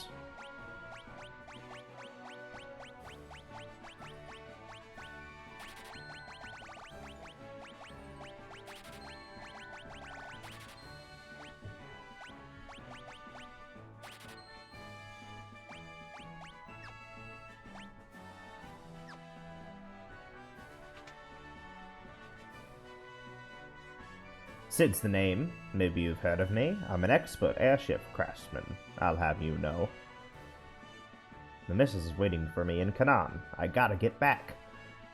S1: Cid's the name. Maybe you've heard of me. I'm an expert airship craftsman, I'll have you know. The missus is waiting for me in Canaan. I gotta get back.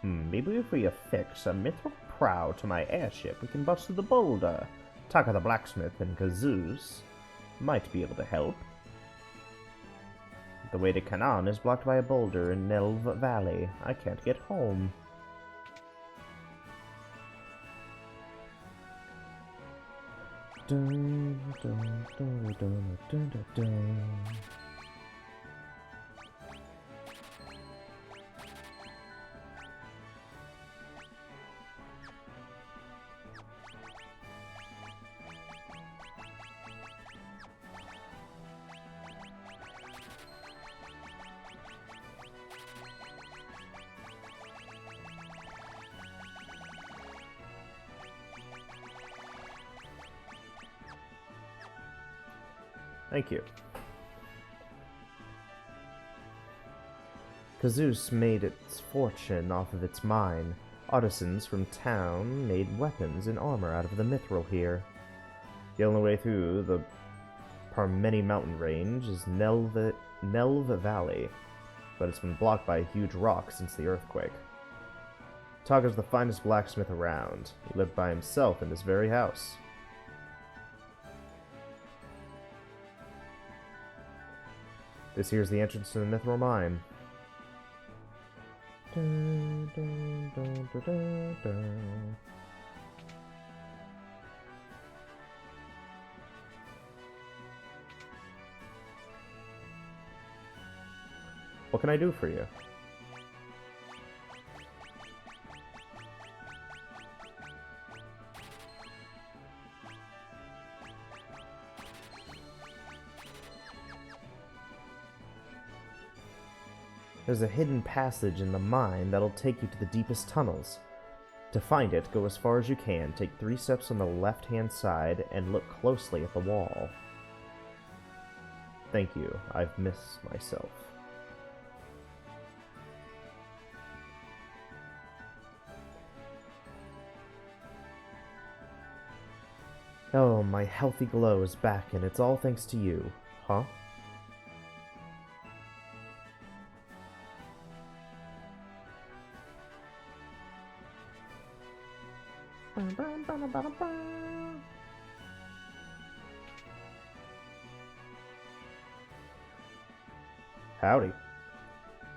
S1: Maybe if we affix a mithril prow to my airship, we can bust through the boulder. Taka the blacksmith and Kazoos might be able to help. The way to Canaan is blocked by a boulder in Nelv Valley. I can't get home. Dun, dun, dun, dun, dun, dun, dun. Thank you. Kazoos made its fortune off of its mine. Artisans from town made weapons and armor out of the mithril here. The only way through the Parmeni mountain range is Nelv Valley, but it's been blocked by a huge rock since the earthquake. Taka's the finest blacksmith around. He lived by himself in this very house. This here's the entrance to the mithril mine. Dun, dun, dun, dun, dun, dun. What can I do for you? There's a hidden passage in the mine that'll take you to the deepest tunnels. To find it, go as far as you can, take 3 steps on the left-hand side, and look closely at the wall. Thank you. I've missed myself. Oh, my healthy glow is back, and it's all thanks to you. Huh? Howdy.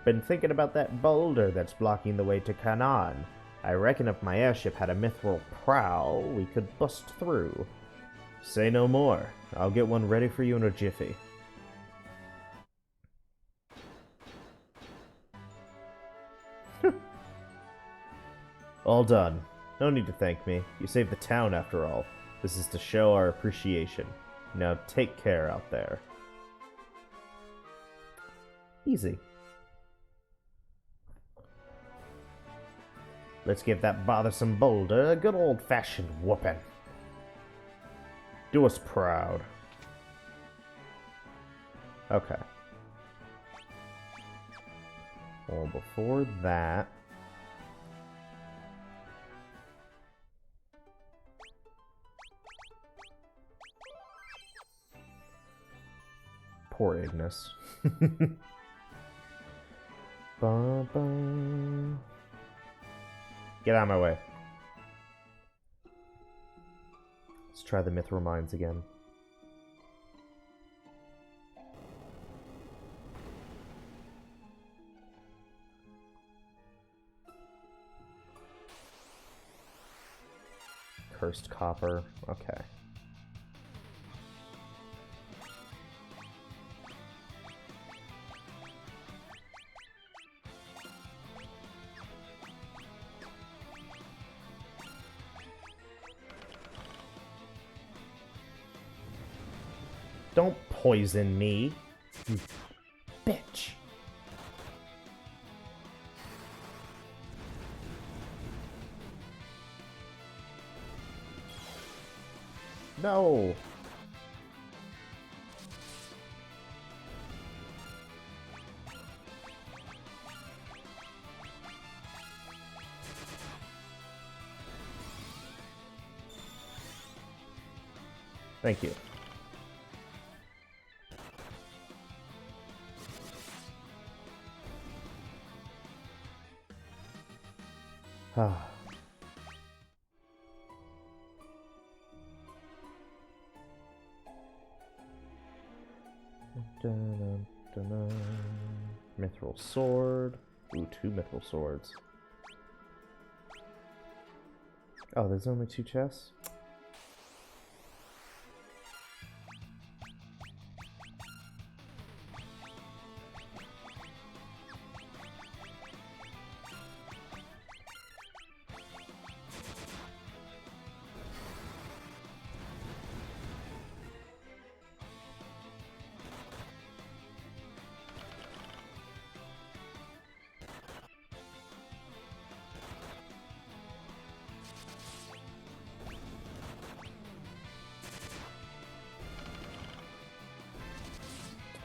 S1: Been thinking about that boulder that's blocking the way to Canaan. I reckon if my airship had a mithril prow, we could bust through. Say no more. I'll get one ready for you in a jiffy. All done. No need to thank me. You saved the town after all. This is to show our appreciation. Now take care out there. Easy. Let's give that bothersome boulder a good old-fashioned whooping. Do us proud. Okay. Well, before that... Poor Ignis. Ba-ba. Get out of my way. Let's try the Mithril Mines again. Cursed copper. Okay. Don't poison me, you bitch. No. Thank you. Ah. Mithril sword. Ooh, 2 mithril swords. Oh, there's only 2 chests?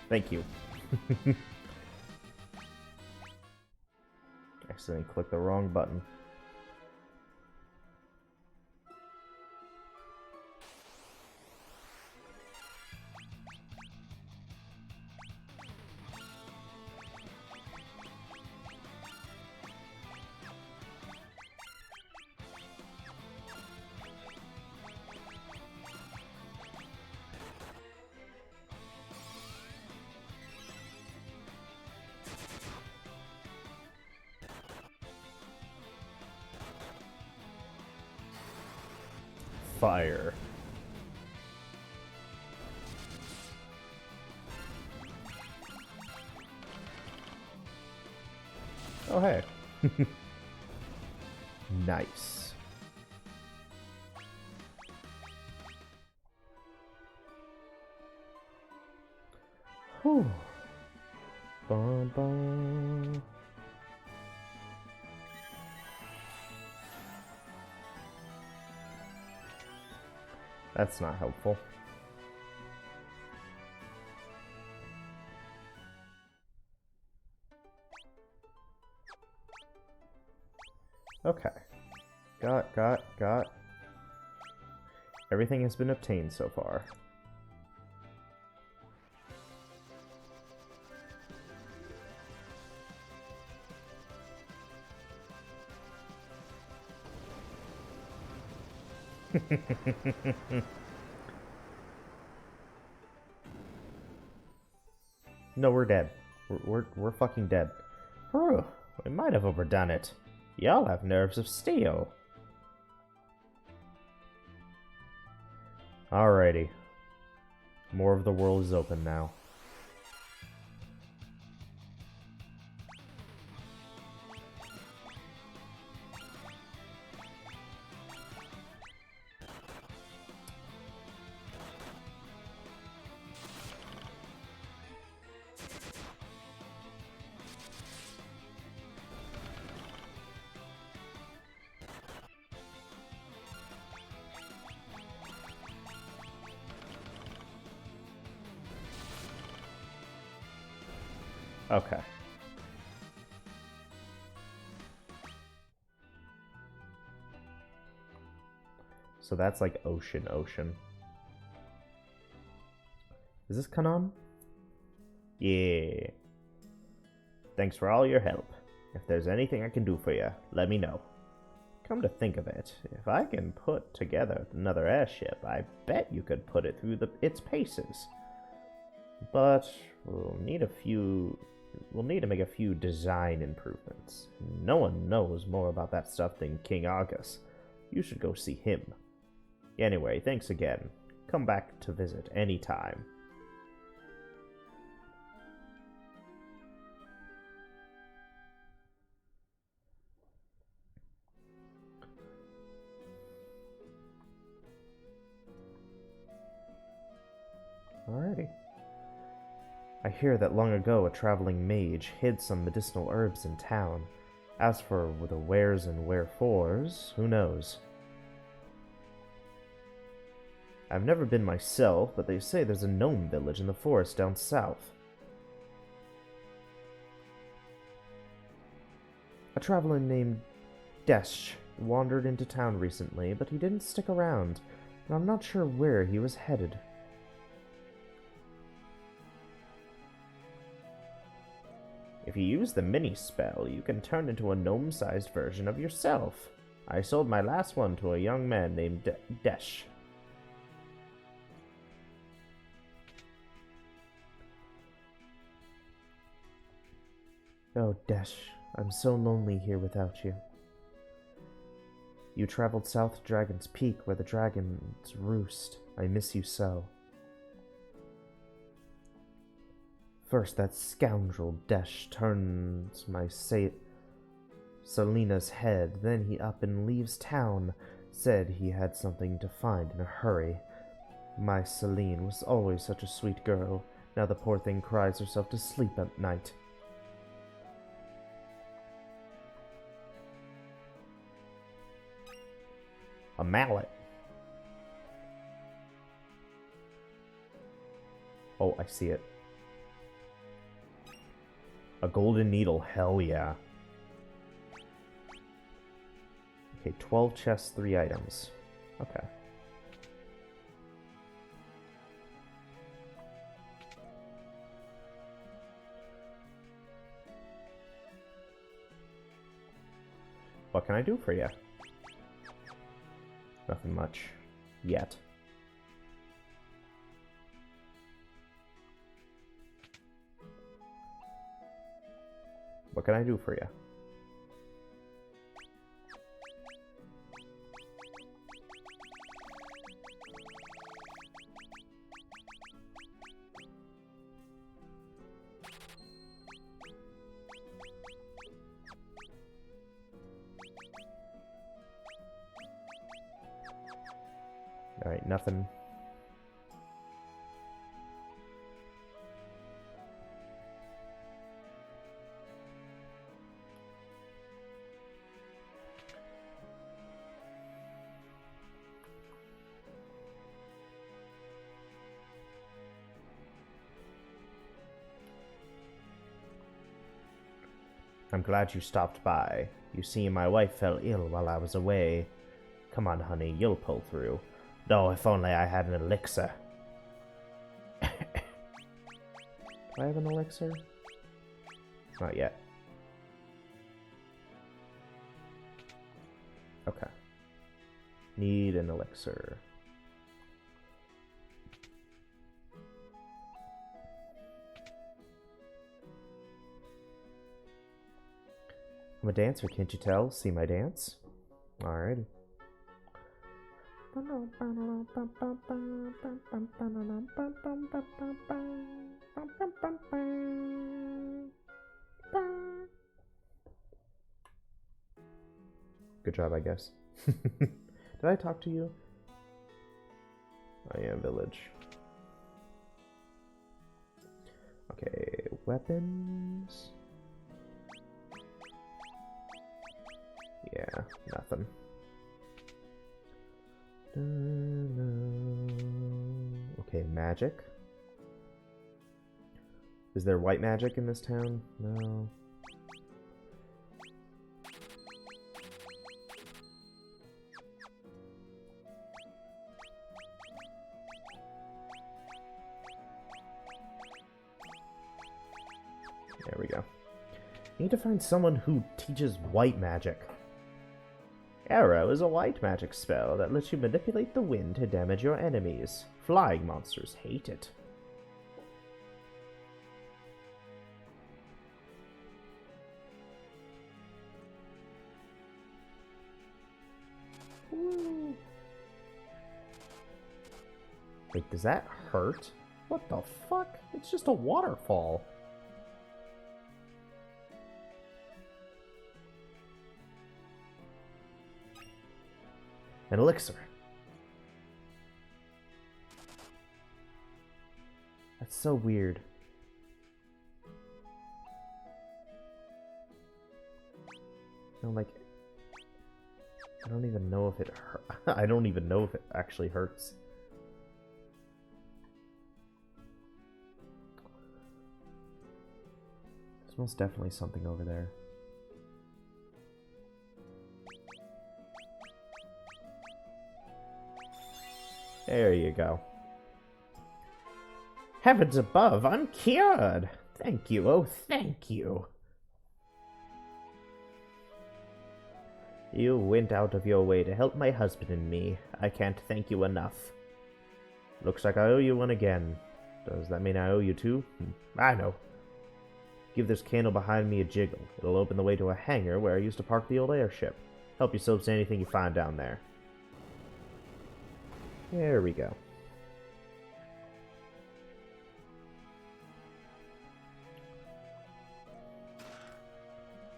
S1: Thank you. Accidentally clicked the wrong button. Fire. Oh, hey. Nice. Whew. Bum, bum. That's not helpful. Okay. Got. Everything has been obtained so far. No, we're dead. We're fucking dead. Whew, we might have overdone it. Y'all have nerves of steel. Alrighty. More of the world is open now. Okay. So that's like ocean. Is this Kanan? Yeah. Thanks for all your help. If there's anything I can do for you, let me know. Come to think of it, if I can put together another airship, I bet you could put it through its paces. But we'll need to make a few design improvements. No one knows more about that stuff than King Argus. You should go see him. Anyway, thanks again. Come back to visit anytime. Alrighty. I hear that long ago a traveling mage hid some medicinal herbs in town. As for the wheres and wherefores, who knows? I've never been myself, but they say there's a gnome village in the forest down south. A traveler named Desh wandered into town recently, but he didn't stick around, and I'm not sure where he was headed. If you use the mini spell, you can turn into a gnome-sized version of yourself. I sold my last one to a young man named Desh. Oh, Desh, I'm so lonely here without you. You traveled south to Dragon's Peak, where the dragons roost. I miss you so. First, that scoundrel Desh turns my Selena's head, then he up and leaves town. Said he had something to find in a hurry. My Selene was always such a sweet girl. Now the poor thing cries herself to sleep at night. A mallet. Oh, I see it. A golden needle, hell yeah. Okay, 12 chests, 3 items. Okay. What can I do for you? Nothing much. Yet. What can I do for you? Alright, nothing. I'm glad you stopped by. You see, my wife fell ill while I was away. Come on, honey, you'll pull through. Oh, if only I had an elixir. Do I have an elixir? Not yet. Okay. Need an elixir. I'm a dancer, can't you tell? See my dance? Alrighty. Good job, I guess. Did I talk to you? Oh yeah, village. Okay, weapons. Yeah, nothing. Okay, magic. Is there white magic in this town? No. There we go. Need to find someone who teaches white magic. Arrow is a white magic spell that lets you manipulate the wind to damage your enemies. Flying monsters hate it. Woo. Wait, does that hurt? What the fuck? It's just a waterfall. An elixir. That's so weird. No, like, I don't even know if it hurt. I don't even know if it actually hurts. There's most definitely something over there. There you go. Heavens above, I'm cured! Thank you, oh thank you. You went out of your way to help my husband and me. I can't thank you enough. Looks like I owe you one again. Does that mean I owe you two? I know. Give this candle behind me a jiggle. It'll open the way to a hangar where I used to park the old airship. Help yourselves to anything you find down there. There we go.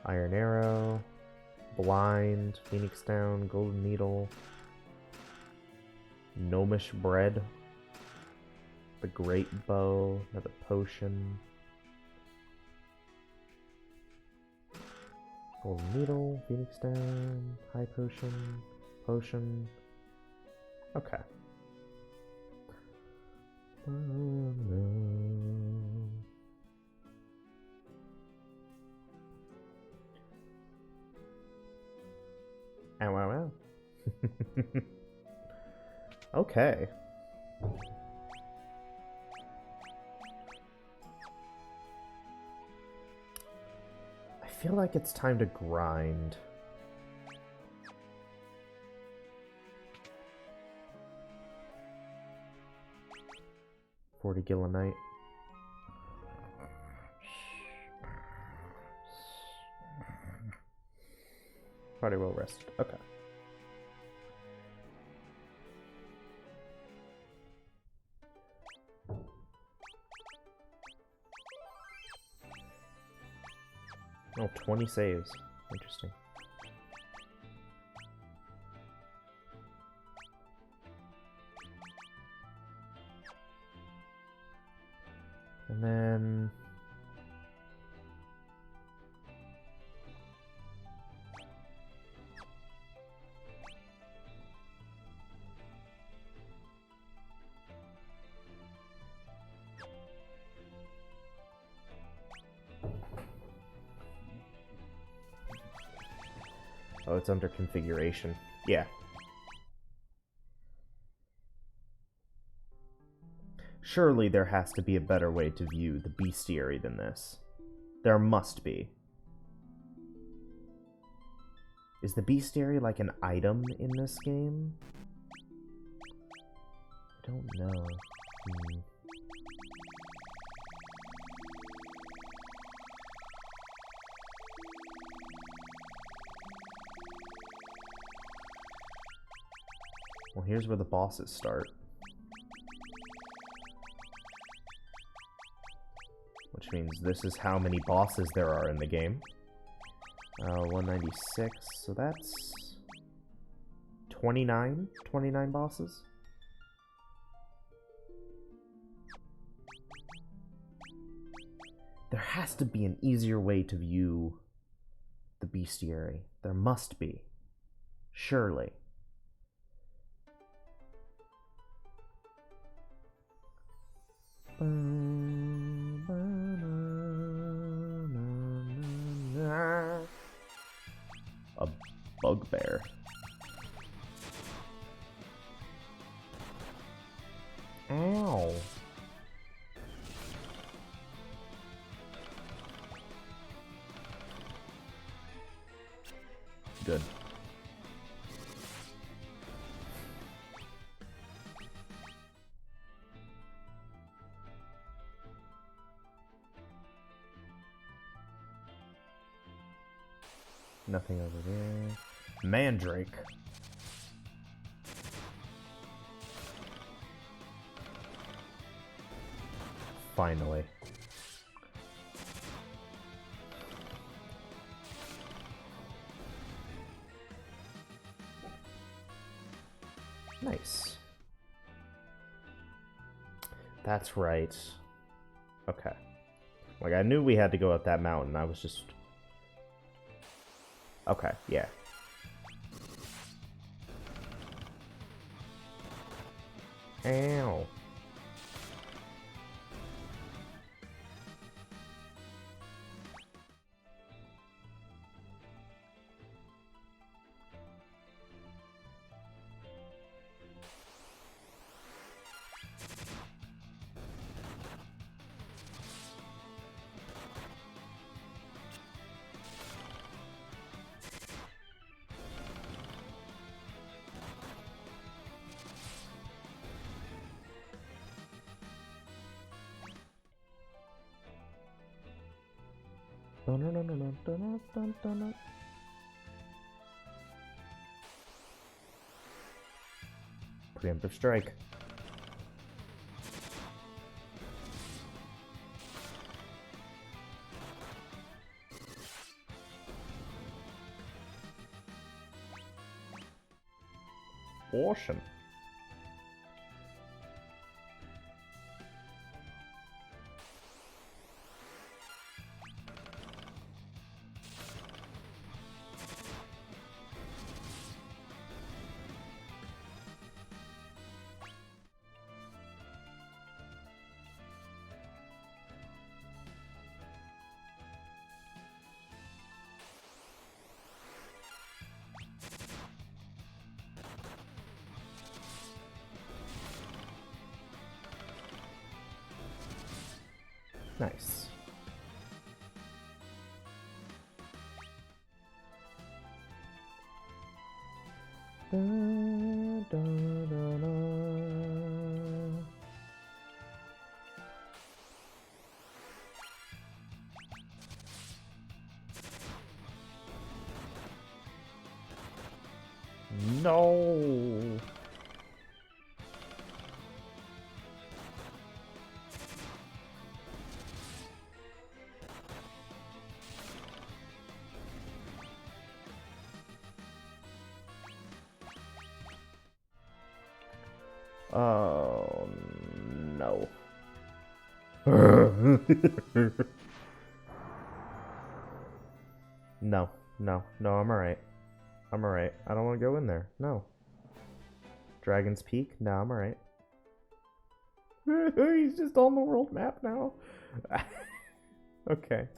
S1: Iron Arrow, Blind, Phoenix Down, Golden Needle, Gnomish Bread, the Great Bow, another potion, Golden Needle, Phoenix Down, High Potion, Potion. Okay. Oh, no. Ow, ow, ow. Okay. I feel like it's time to grind. $40 a night. Pretty well rested. Okay. Oh, 20 saves. Interesting. And then... Oh, it's under configuration. Yeah. Surely there has to be a better way to view the bestiary than this. There must be. Is the bestiary like an item in this game? I don't know. Well, here's where the bosses start. Which means this is how many bosses there are in the game. 196, so that's 29 bosses. There has to be an easier way to view the bestiary. There must be. Surely. A bugbear. Ow. Good. Nothing over there. Mandrake. Finally. Nice. That's right. Okay. Like, I knew we had to go up that mountain. I was just... Okay, yeah. Ow. Preemptive strike. Awesome. Nice. Da, da, da, da. No. Oh, no. No, no, I'm alright. I'm alright. I don't want to go in there. No. Dragon's Peak? No, I'm alright. He's just on the world map now. Okay.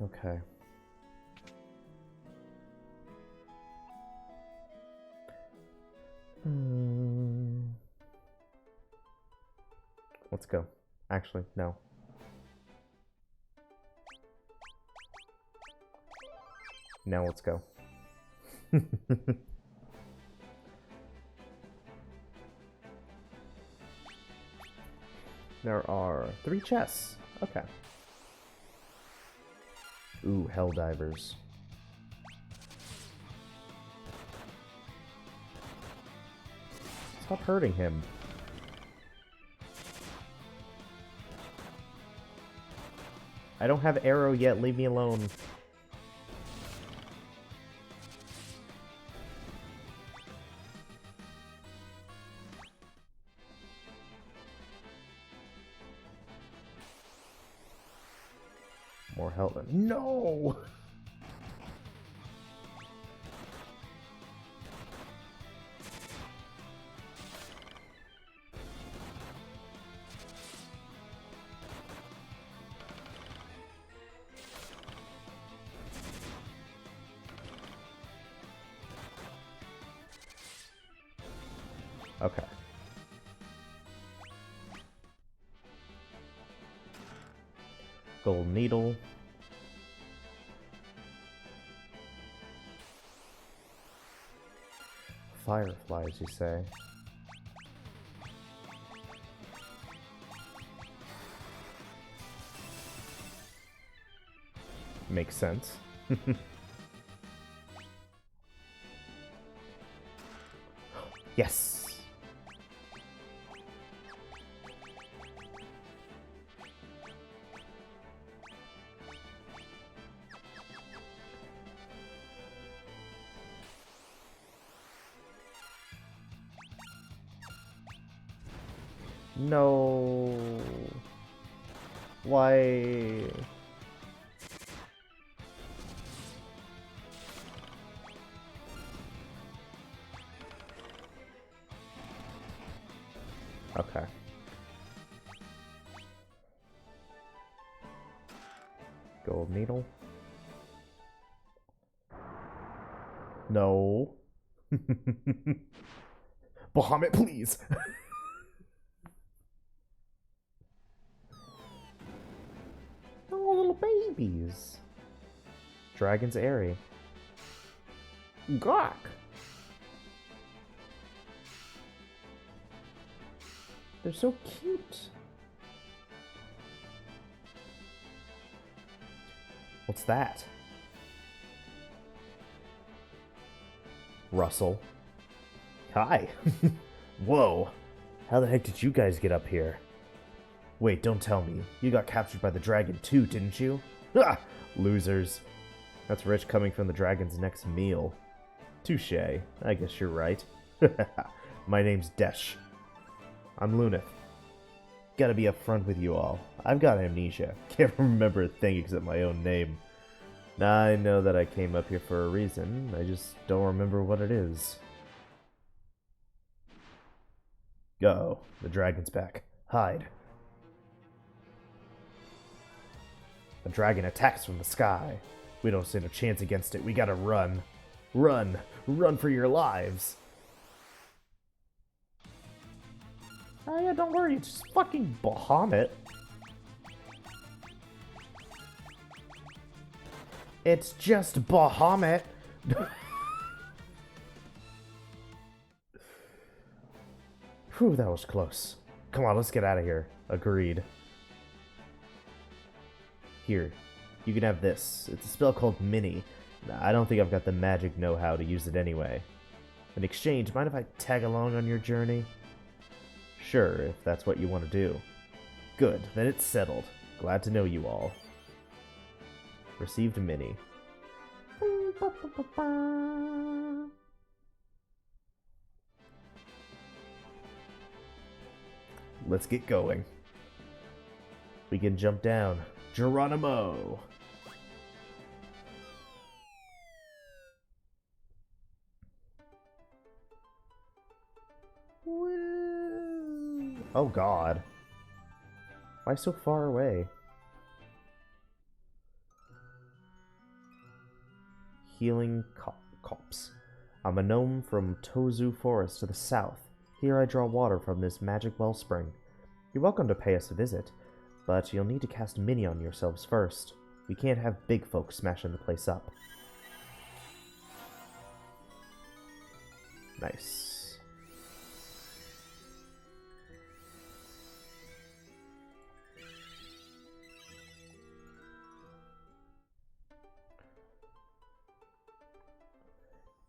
S1: Okay. Let's go. Actually, no. Now let's go. There are 3 chests. Okay. Ooh, Helldivers. Stop hurting him. I don't have arrow yet, leave me alone. More health. No! Okay. Gold needle. Fireflies, you say? Makes sense. Yes! No. Why? Okay. Gold needle. No. Bahamut, please. Oh, little babies. Dragon's Airy. Gawk. They're so cute. What's that? Russell. Hi. Whoa. How the heck did you guys get up here? Wait, don't tell me. You got captured by the dragon too, didn't you? Ha! Losers. That's rich coming from the dragon's next meal. Touché. I guess you're right. My name's Desh. I'm Luneth. Gotta be upfront with you all. I've got amnesia. Can't remember a thing except my own name. I know that I came up here for a reason. I just don't remember what it is. Go. The dragon's back. Hide. A dragon attacks from the sky. We don't stand a chance against it. We gotta run. Run. Run for your lives. Oh yeah, don't worry. It's just fucking Bahamut. It's just Bahamut. Whew, that was close. Come on, let's get out of here. Agreed. Here, you can have this. It's a spell called Mini. I don't think I've got the magic know-how to use it anyway. In exchange, mind if I tag along on your journey? Sure, if that's what you want to do. Good, then it's settled. Glad to know you all. Received Mini. Let's get going. We can jump down. Geronimo! Woo. Oh god. Why so far away? Healing Copse. I'm a gnome from Tozu Forest to the south. Here I draw water from this magic wellspring. You're welcome to pay us a visit, but you'll need to cast Mini on yourselves first. We can't have big folks smashing the place up. Nice.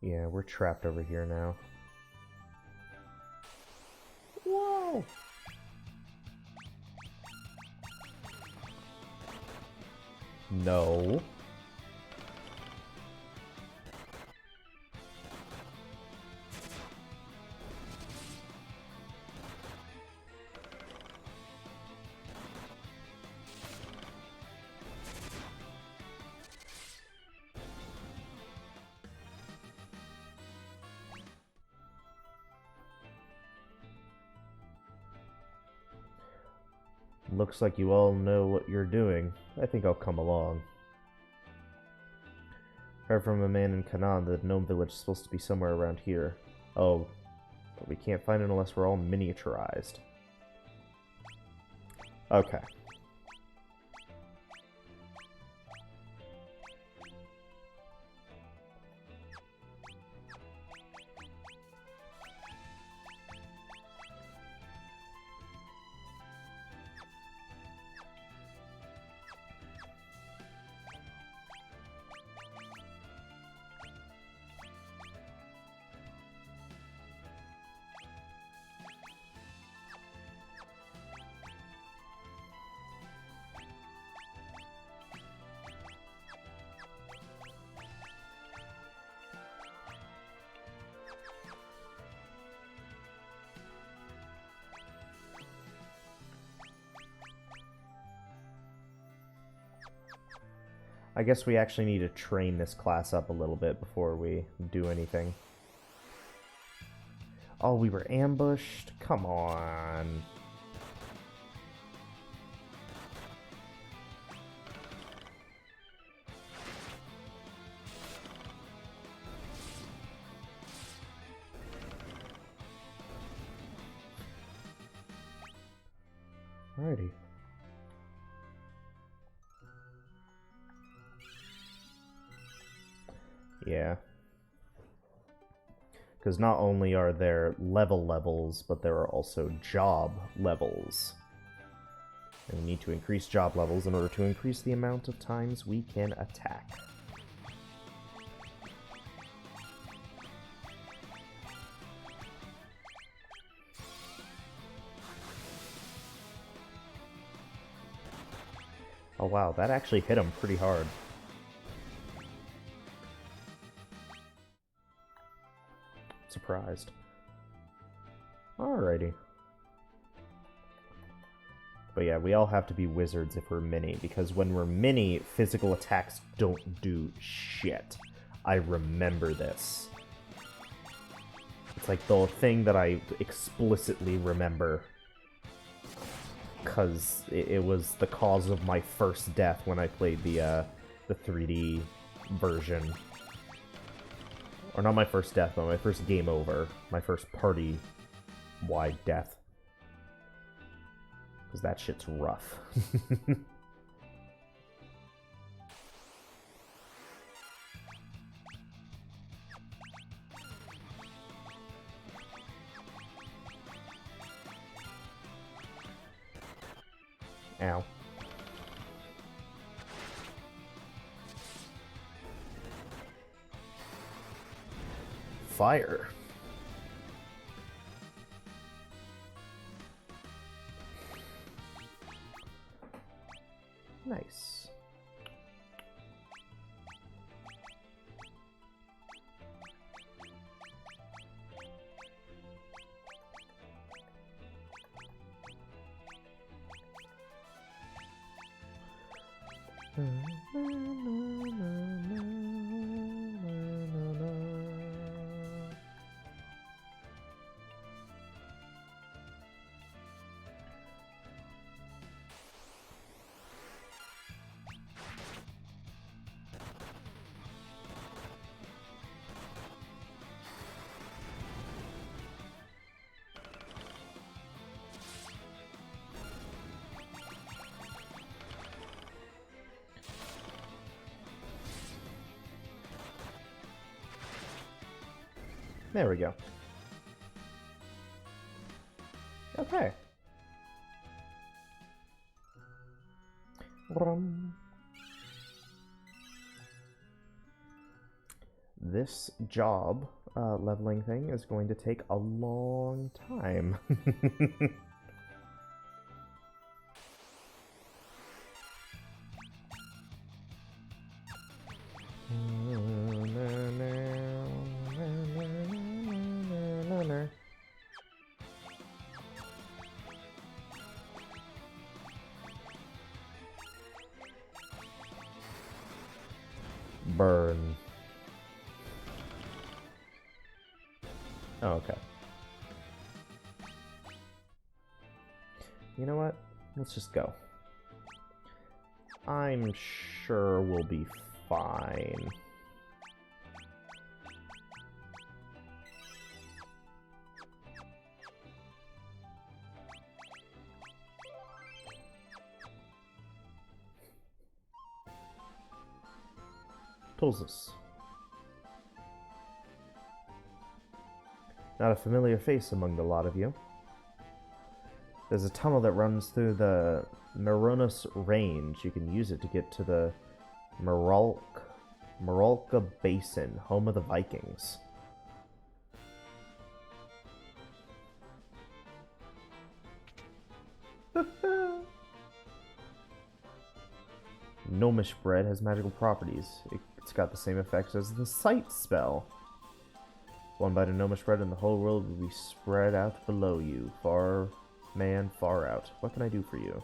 S1: Yeah, we're trapped over here now. Whoa! No. Looks like you all know what you're doing. I think I'll come along. Heard from a man in Canaan that the gnome village is supposed to be somewhere around here. Oh, but we can't find it unless we're all miniaturized. Okay. I guess we actually need to train this class up a little bit before we do anything. Oh, we were ambushed? Come on. Alrighty. Yeah. Because not only are there levels, but there are also job levels. And we need to increase job levels in order to increase the amount of times we can attack. Oh wow, that actually hit him pretty hard. Surprised. Alrighty. But yeah, we all have to be wizards if we're mini, because when we're mini, physical attacks don't do shit. I remember this. It's like the thing that I explicitly remember. Because it was the cause of my first death when I played the 3D version. Or not my first death, but my first game over. My first party-wide death. Because that shit's rough. Ow. Fire. Nice. There we go. Okay. This job leveling thing is going to take a long time. Burn. Oh, okay. You know what? Let's just go. I'm sure we'll be fine. Tulsus. Not a familiar face among the lot of you. There's a tunnel that runs through the Meronos Range. You can use it to get to the Maralka Basin, home of the Vikings. Gnomish bread has magical properties. It's got the same effects as the sight spell. One bite of gnomish bread and the whole world will be spread out below you. Far out. What can I do for you?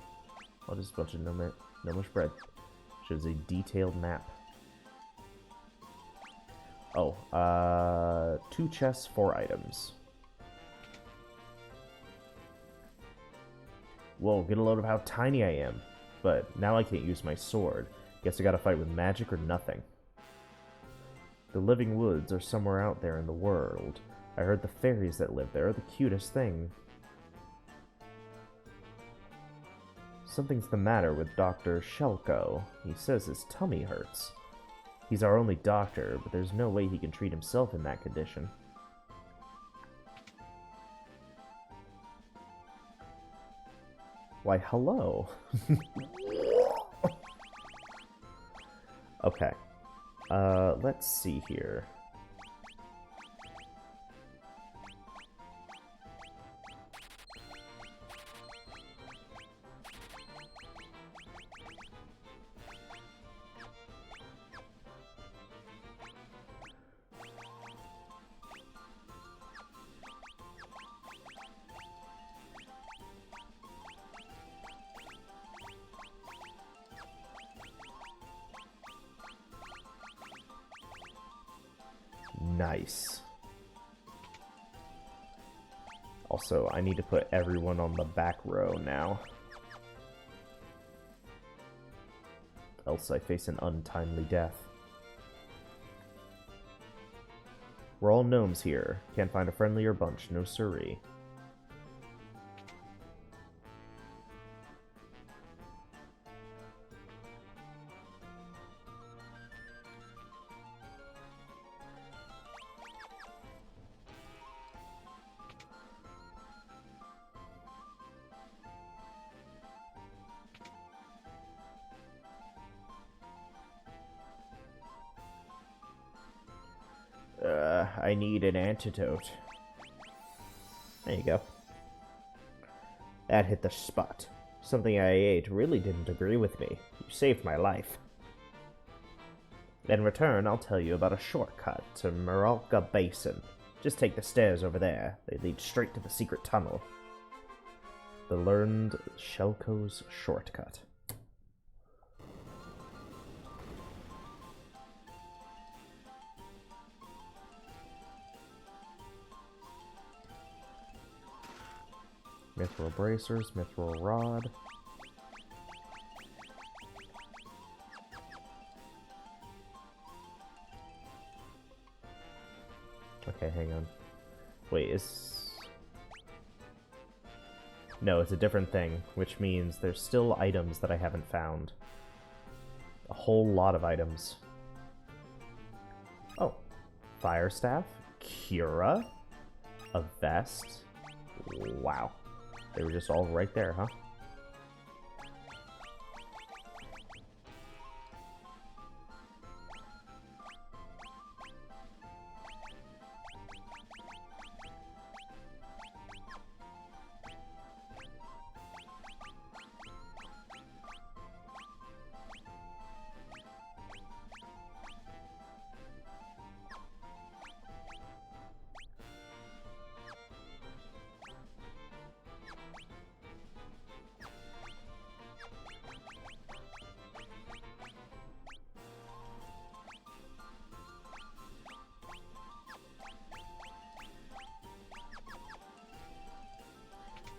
S1: Oh, just a bunch of gnomish bread. Shows a detailed map. Oh, 2 chests, 4 items. Whoa, get a load of how tiny I am. But now I can't use my sword. Guess I gotta fight with magic or nothing. The living woods are somewhere out there in the world. I heard the fairies that live there are the cutest thing. Something's the matter with Dr. Shelko. He says his tummy hurts. He's our only doctor, but there's no way he can treat himself in that condition. Why, hello. Okay. Let's see here. Nice. Also, I need to put everyone on the back row now. Else I face an untimely death. We're all gnomes here. Can't find a friendlier bunch, no siree. I need an antidote. There you go. That hit the spot. Something I ate really didn't agree with me. You saved my life. In return, I'll tell you about a shortcut to Maralka Basin. Just take the stairs over there. They lead straight to the secret tunnel. The learned Shelko's shortcut. Mithril bracers, mithril rod. Okay, hang on. Wait, No, it's a different thing, which means there's still items that I haven't found. A whole lot of items. Oh, fire staff Cura? A vest? Wow. They were just all right there, huh?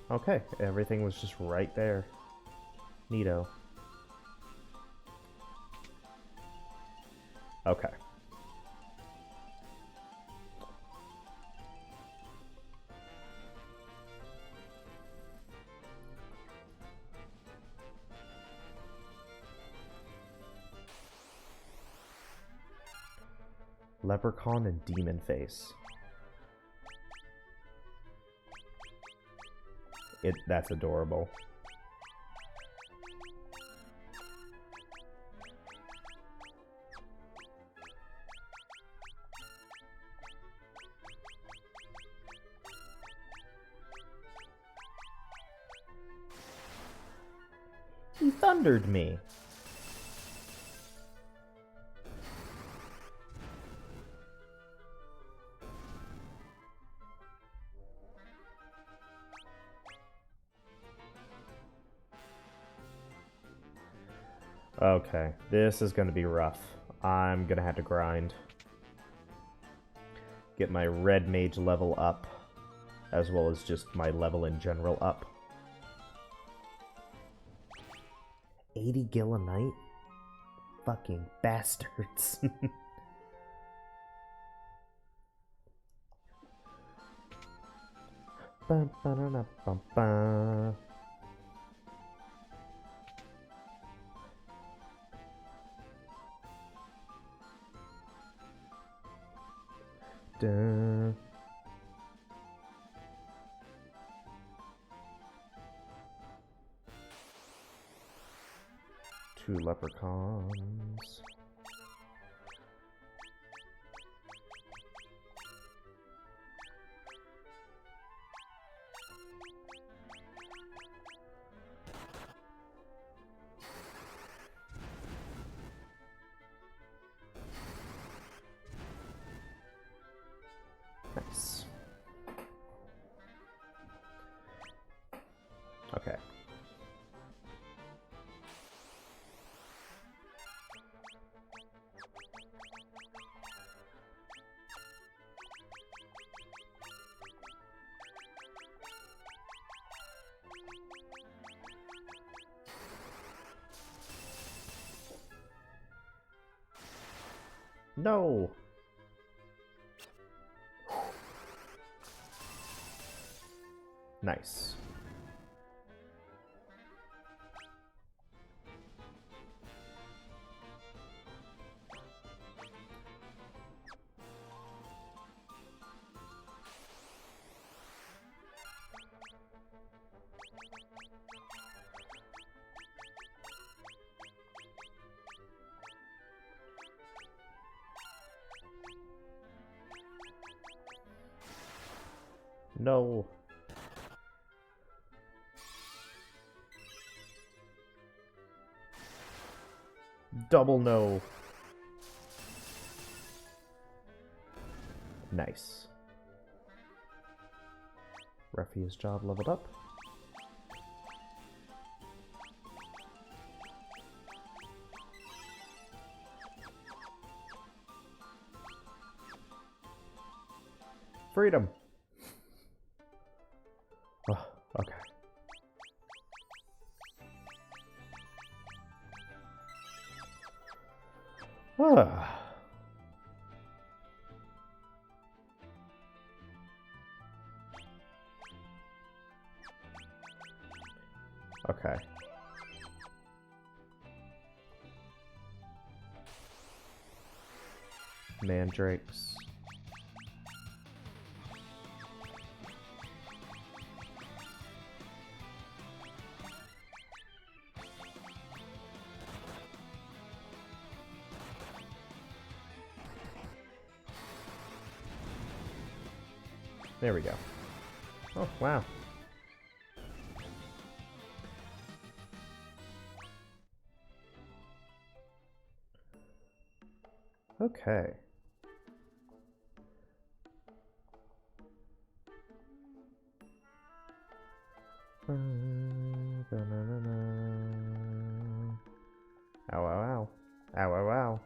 S1: Okay, everything was just right there. Neato. Okay. Leprechaun and Demon Face. That's adorable. He thundered me. Okay, this is gonna be rough. I'm gonna have to grind. Get my red mage level up, as well as just my level in general up. 80 gil a night? Fucking bastards. Bum, ba-da-da, bum, ba. Duh. Two leprechauns. Nice. Okay. No. Nice. No. Double no. Nice. Refuge's job leveled up. Freedom. Oh, okay. Ah. Okay. Mandrakes. There we go. Oh, wow. Okay. Ow, ow, ow. Ow, ow, ow.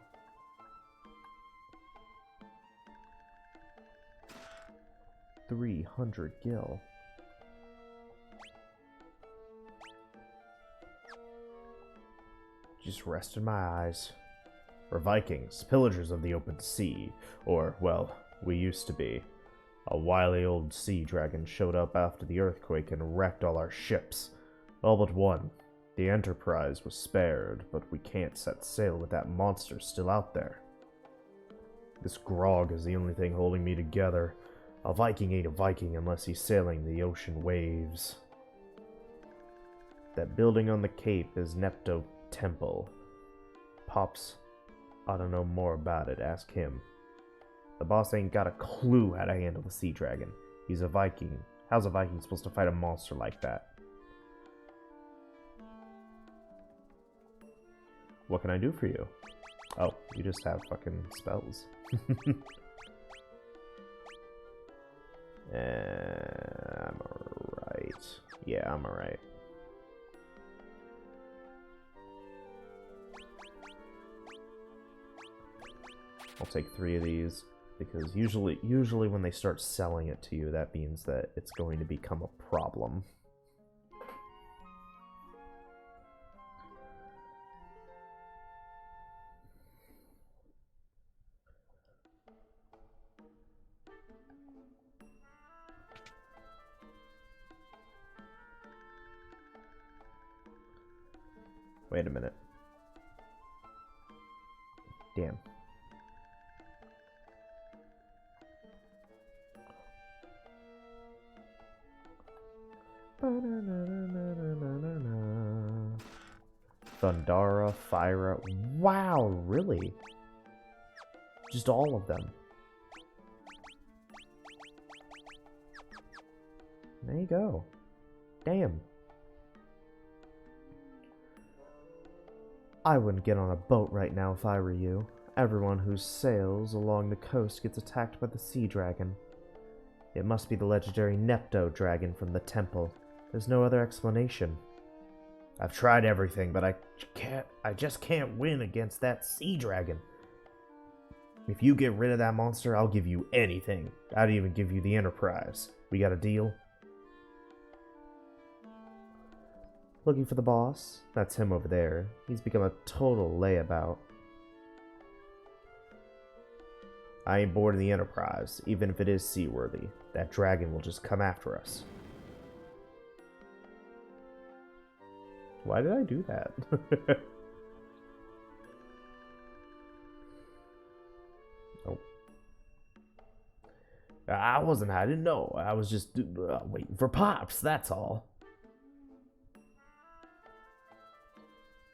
S1: $300 gil. Just rested my eyes. We're Vikings, pillagers of the open sea. Or, well, we used to be. A wily old sea dragon showed up after the earthquake and wrecked all our ships. All but one. The Enterprise was spared, but we can't set sail with that monster still out there. This grog is the only thing holding me together. A Viking ain't a Viking unless he's sailing the ocean waves. That building on the cape is Nepto Temple. Pops ought to know more about it, ask him. The boss ain't got a clue how to handle the sea dragon. He's a Viking. How's a Viking supposed to fight a monster like that? What can I do for you? Oh, you just have fucking spells. I'm alright. Yeah, I'm alright. I'll take 3 of these, because usually when they start selling it to you, that means that it's going to become a problem. Wait a minute. Damn. Thundara, Fyra. Wow, really? Just all of them. There you go. Damn. I wouldn't get on a boat right now if I were you. Everyone who sails along the coast gets attacked by the sea dragon. It must be the legendary Nepto dragon from the temple. There's no other explanation. I've tried everything, but I just can't win against that sea dragon. If you get rid of that monster, I'll give you anything. I'd even give you the Enterprise. We got a deal? Looking for the boss? That's him over there. He's become a total layabout. I ain't bored of the Enterprise, even if it is seaworthy. That dragon will just come after us. Why did I do that? Oh. I didn't know. I was just waiting for Pops, that's all.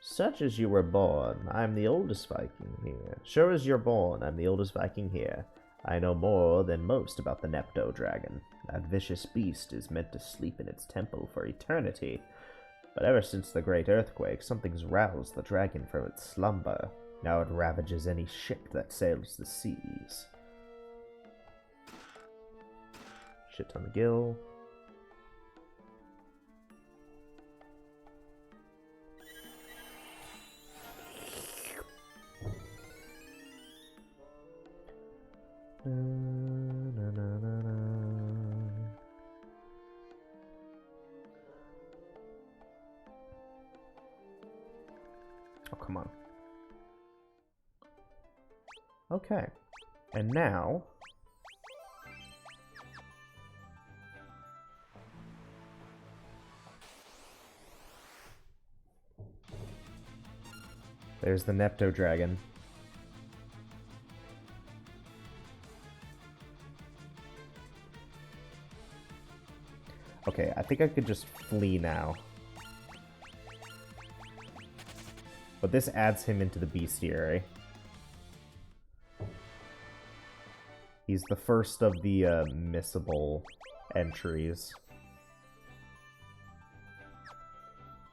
S1: Such as you were born, I'm the oldest Viking here. Sure as you're born, I'm the oldest Viking here. I know more than most about the Nepto dragon. That vicious beast is meant to sleep in its temple for eternity. But ever since the great earthquake, something's roused the dragon from its slumber. Now it ravages any ship that sails the seas. Shit ton of gil. Oh, come on. Okay. And now... there's the Nepto dragon. Okay, I think I could just flee now. But this adds him into the bestiary. He's the first of the missable entries.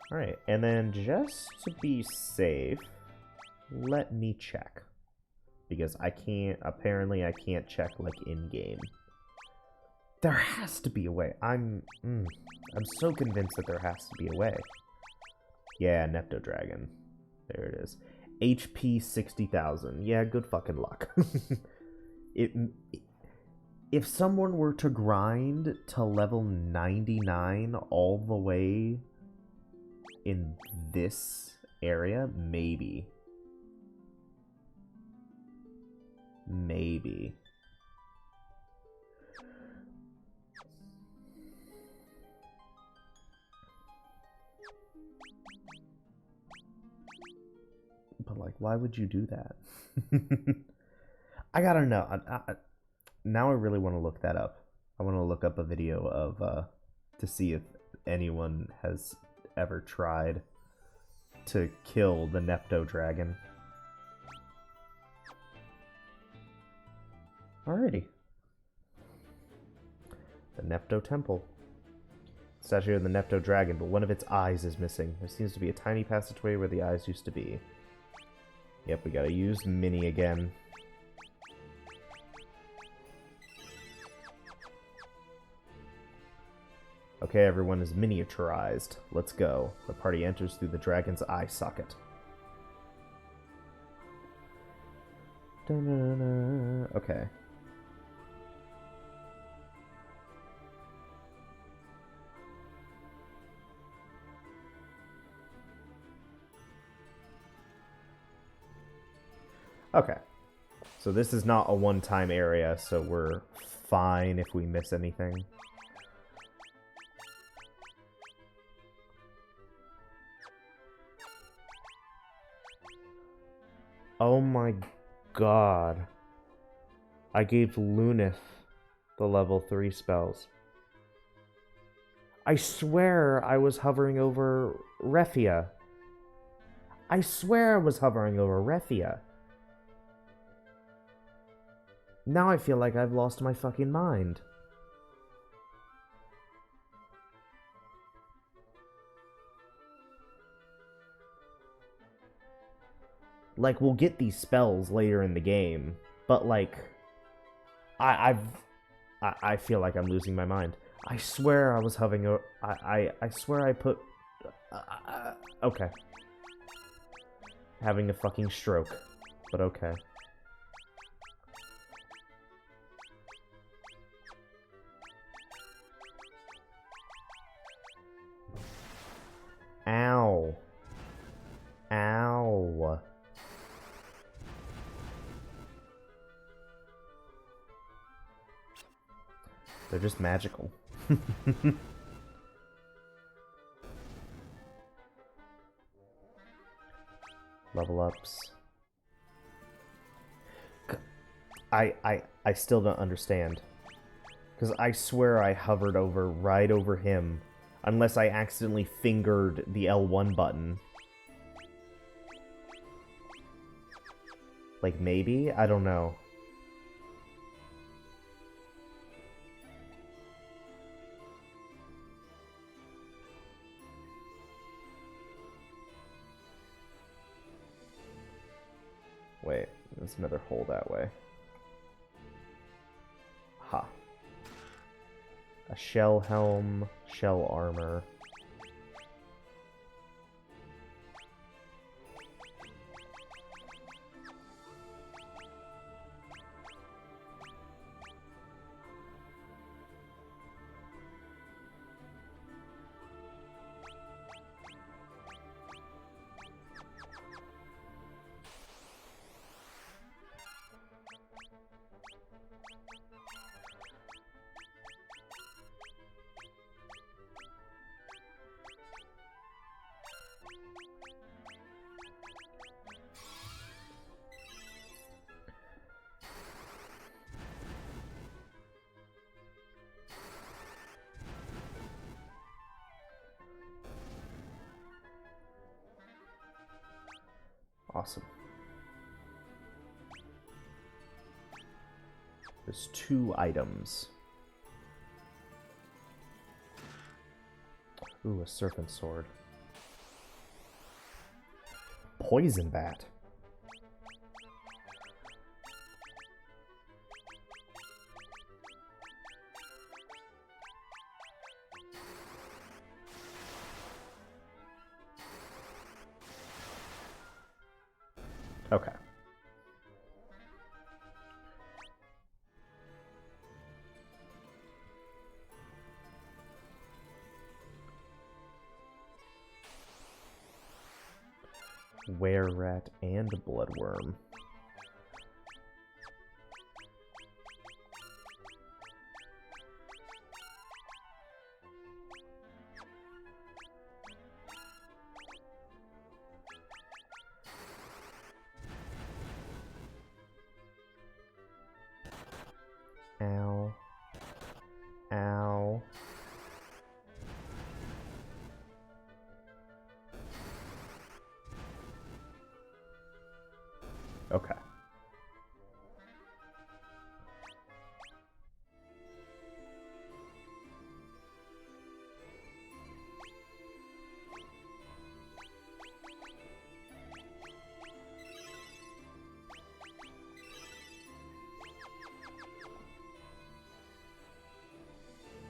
S1: Alright, and then just to be safe, let me check. Because apparently I can't check, like, in-game. There has to be a way. I'm so convinced that there has to be a way. Yeah, Nepto Dragon. There it is. HP 60,000. Yeah, good fucking luck. If someone were to grind to level 99 all the way in this area, maybe. Maybe. But, like, why would you do that? I gotta know. Now I really want to look that up. I want to look up a video of, to see if anyone has ever tried to kill the Nepto Dragon. Alrighty. The Nepto Temple. Statue of the Nepto Dragon, but one of its eyes is missing. There seems to be a tiny passageway where the eyes used to be. Yep, we gotta use Mini again. Okay, everyone is miniaturized. Let's go. The party enters through the dragon's eye socket. Da-na-na. Okay. Okay. So this is not a one-time area, so we're fine if we miss anything. Oh my god. I gave Lunith the level 3 spells. I swear I was hovering over Refia. I swear I was hovering over Refia. Now I feel like I've lost my fucking mind. Like, we'll get these spells later in the game, but, like, I feel like I'm losing my mind. I swear I was hovering over... I swear I put... okay. Having a fucking stroke, but okay. Ow. Ow. They're just magical. Level ups. I still don't understand. Because I swear I hovered right over him. Unless I accidentally fingered the L1 button. Like, maybe? I don't know. Wait, there's another hole that way. Ha. A shell helm, shell armor. Awesome. There's 2 items. Ooh, a serpent sword. Poison bat. Okay. Were-rat and bloodworm. Ow. Ow. Okay.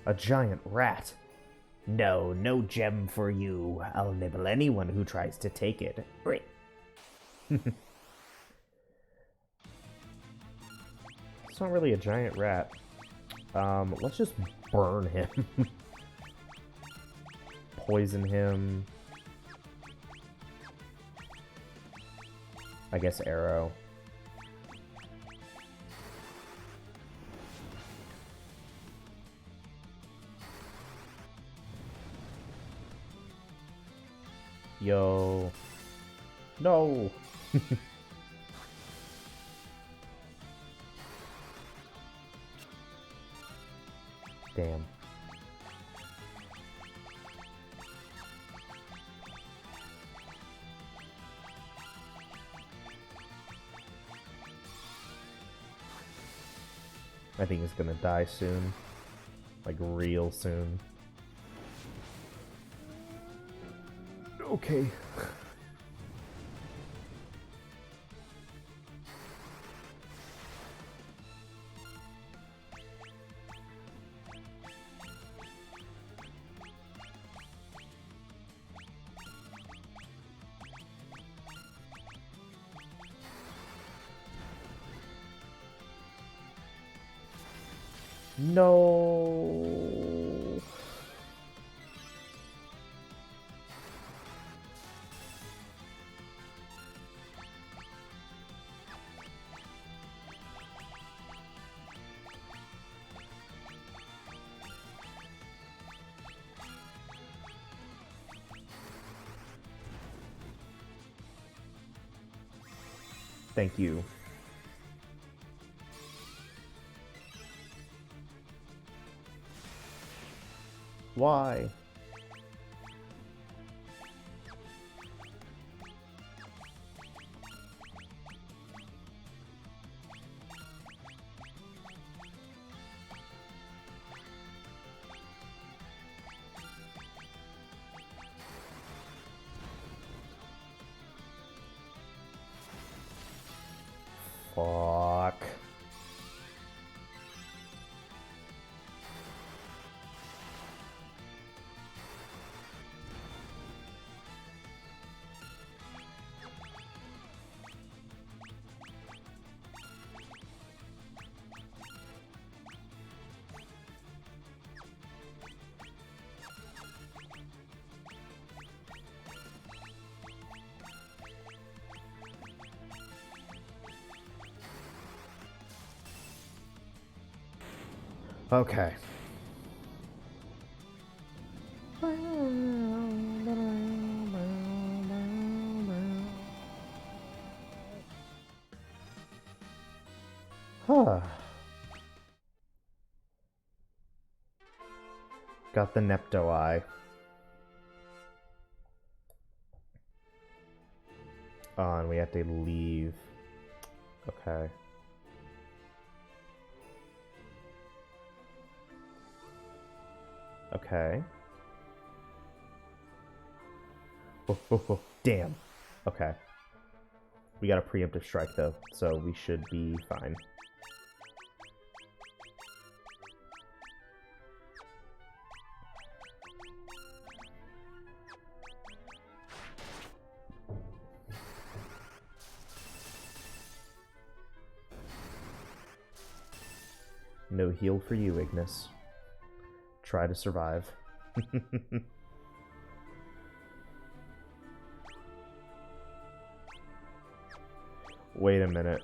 S1: A giant rat. No, no gem for you. I'll nibble anyone who tries to take it. It's not really a giant rat. Let's just burn him. Poison him. I guess arrow. Yo. No. Damn. I think he's gonna die soon. Like, real soon. Okay. No. Thank you. Why? Fuck. Okay. Huh. Got the Nepto Eye. Oh, and we have to leave. Okay. Okay. Oh, damn. Okay. We got a preemptive strike, though, so we should be fine. No heal for you, Ignis. Try to survive. Wait a minute.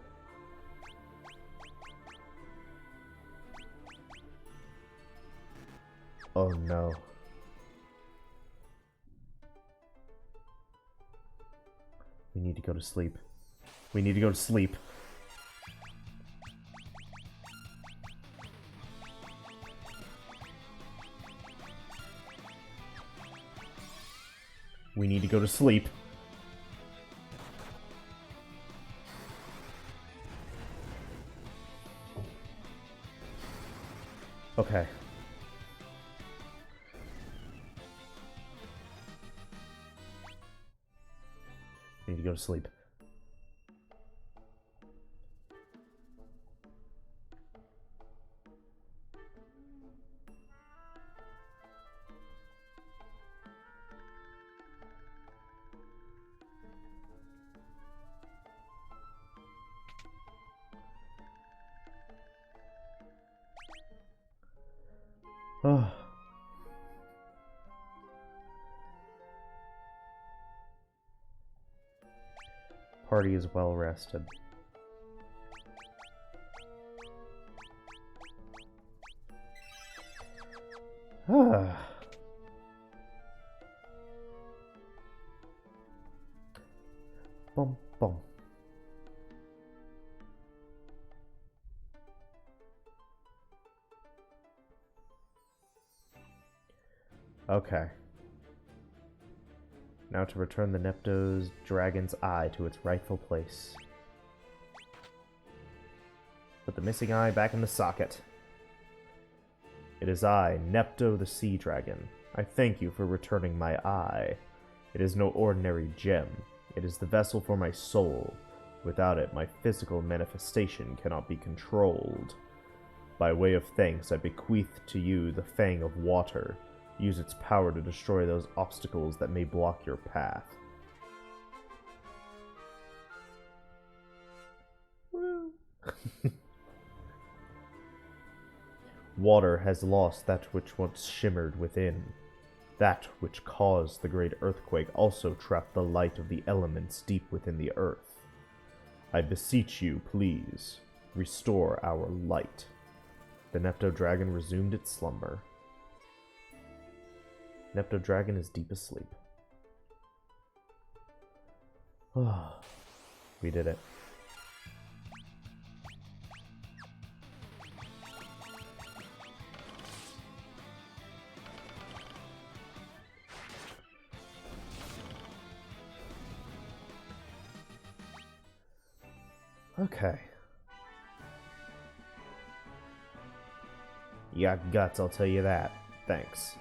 S1: Oh no. We need to go to sleep. We need to go to sleep. We need to go to sleep. Okay. We need to go to sleep. Oh. Party is well rested. Ah. Bum bum. Okay. Now to return the Nepto's Dragon's Eye to its rightful place. Put the missing eye back in the socket. It is I, Nepto the Sea Dragon. I thank you for returning my eye. It is no ordinary gem. It is the vessel for my soul. Without it, my physical manifestation cannot be controlled. By way of thanks, I bequeath to you the Fang of Water. Use its power to destroy those obstacles that may block your path. Woo. Water has lost that which once shimmered within. That which caused the great earthquake also trapped the light of the elements deep within the earth. I beseech you, please, restore our light. The Nepto Dragon resumed its slumber. Nepto Dragon is deep asleep. Oh, we did it. Okay. You got guts, I'll tell you that. Thanks.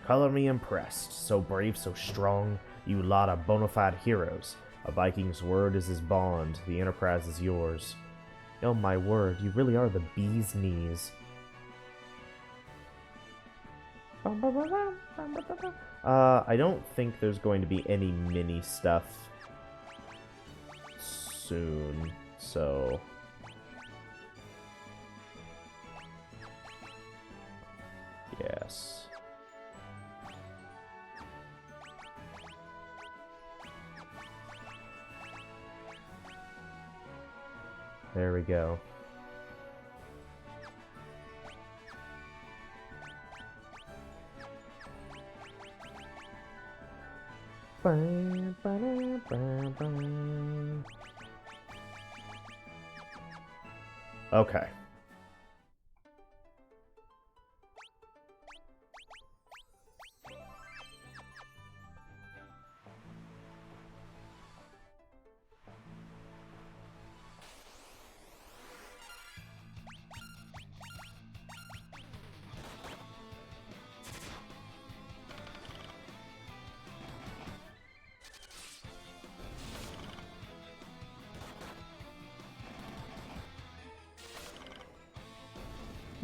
S1: Color me impressed. So brave, so strong. You lot of bona fide heroes. A Viking's word is his bond. The Enterprise is yours. Oh my word, you really are the bee's knees. I don't think there's going to be any mini stuff soon, so... Yes. There we go. Okay.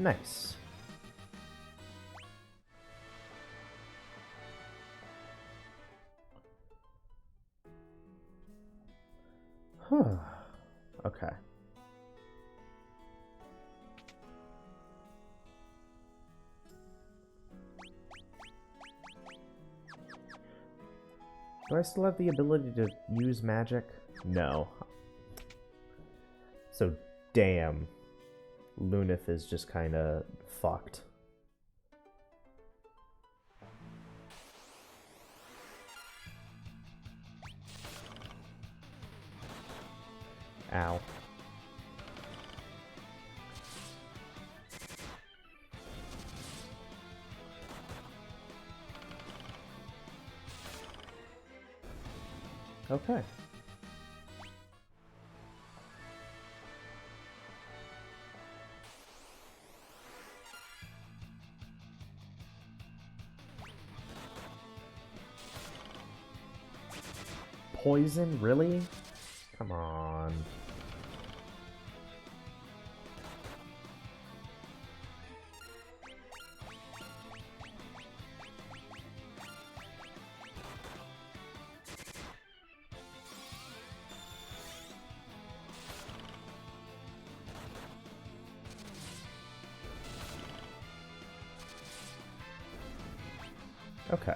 S1: Nice. Huh. Okay. Do I still have the ability to use magic? No. So, damn. Lunith is just kind of fucked. Ow. Okay. Poison? Really? Come on. Okay.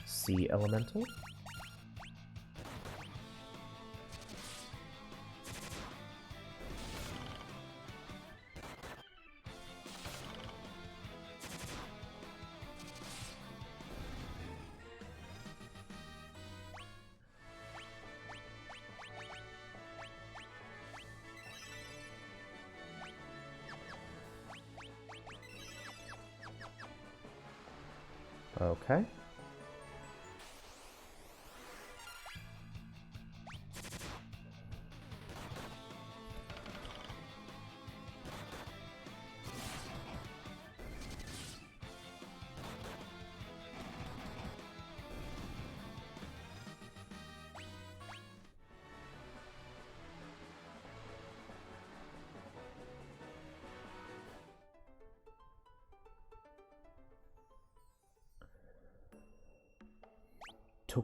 S1: Sea elemental? Okay.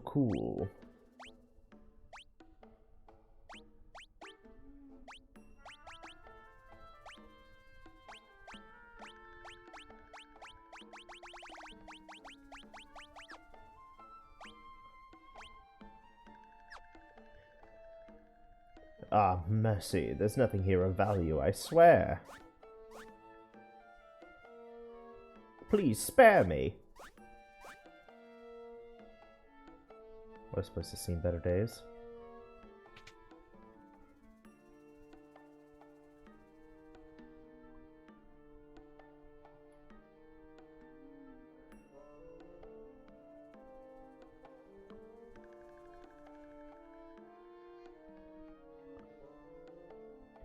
S1: Cool. Ah, mercy. There's nothing here of value, I swear. Please spare me. We're supposed to see better days.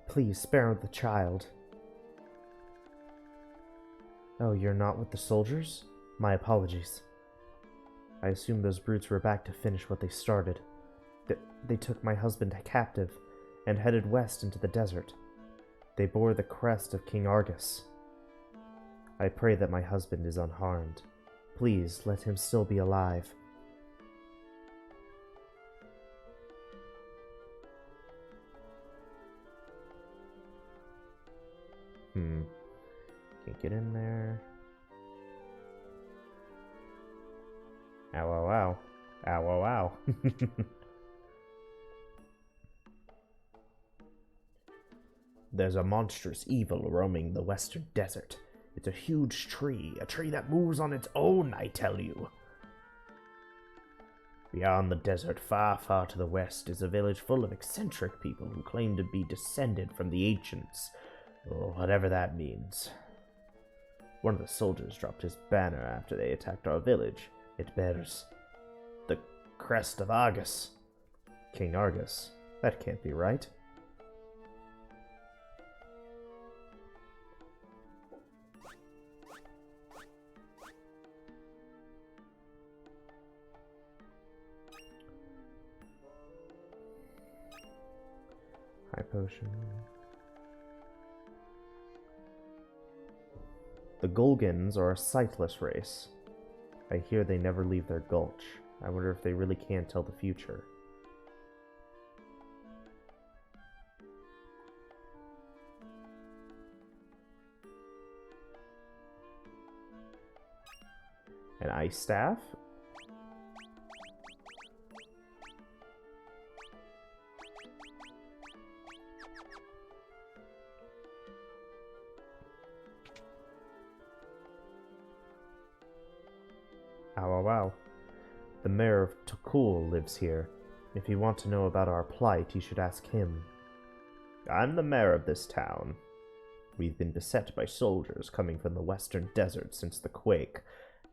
S1: Please spare the child. Oh, you're not with the soldiers? My apologies. I assumed those brutes were back to finish what they started. They took my husband captive and headed west into the desert. They bore the crest of King Argus. I pray that my husband is unharmed. Please, let him still be alive. Can't get in there. Ow, ow, ow. Ow, ow, ow. There's a monstrous evil roaming the western desert. It's a huge tree, a tree that moves on its own, I tell you. Beyond the desert, far, far to the west, is a village full of eccentric people who claim to be descended from the ancients, or whatever that means. One of the soldiers dropped his banner after they attacked our village. It bears the crest of Argus. King Argus. That can't be right. Eye potion. The Golgans are a sightless race. I hear they never leave their gulch. I wonder if they really can tell the future. An ice staff? Ow, ow, ow. The mayor of Tukul lives here. If you want to know about our plight, you should ask him. I'm the mayor of this town. We've been beset by soldiers coming from the western desert since the quake.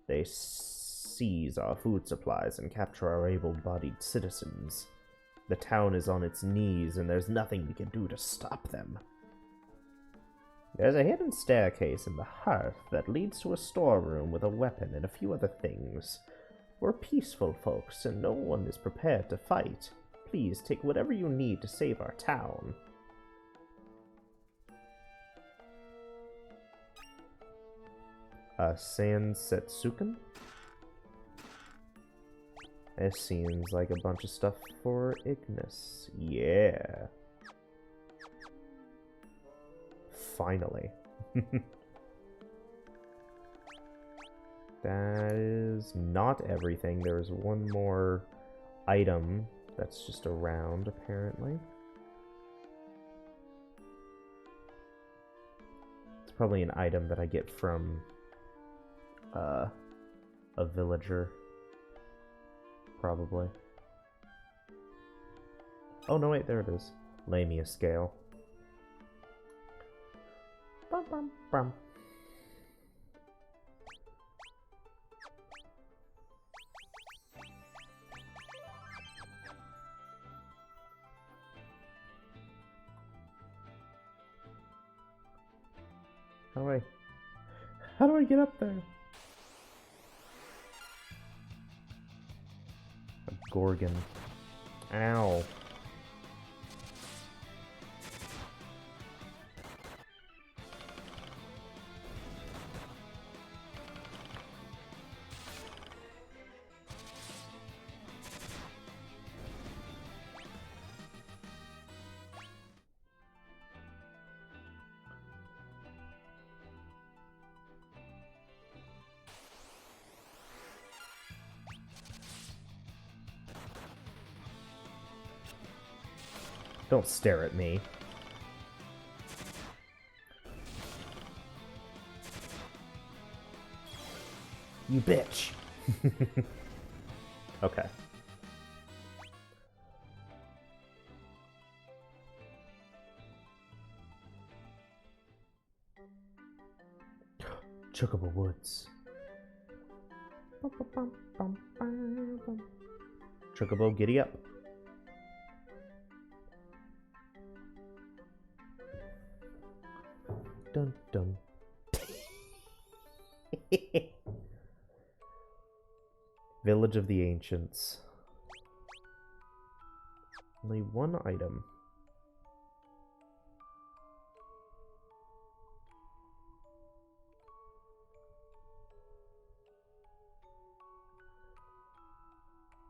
S1: They seize our food supplies and capture our able-bodied citizens. The town is on its knees, and there's nothing we can do to stop them. There's a hidden staircase in the hearth that leads to a storeroom with a weapon and a few other things. We're peaceful folks, and no one is prepared to fight. Please take whatever you need to save our town. Sansetsuken? It seems like a bunch of stuff for Ignis. Yeah. Finally. That is not everything. There's one more item that's just around, apparently. It's probably an item that I get from a villager. Probably. Oh, no, wait, there it is. Lamia scale. Bum, bum, bum. How do I get up there? A Gorgon. Ow. Don't stare at me. You bitch. Okay. Chocobo Woods. Chocobo, giddy up. Dun dun. Village of the Ancients. Only one item.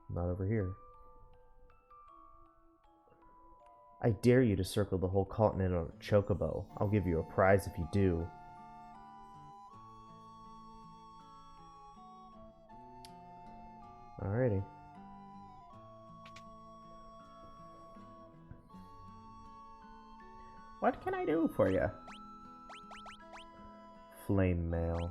S1: Not over here. I dare you to circle the whole continent on a chocobo. I'll give you a prize if you do. Alrighty. What can I do for you? Flame mail.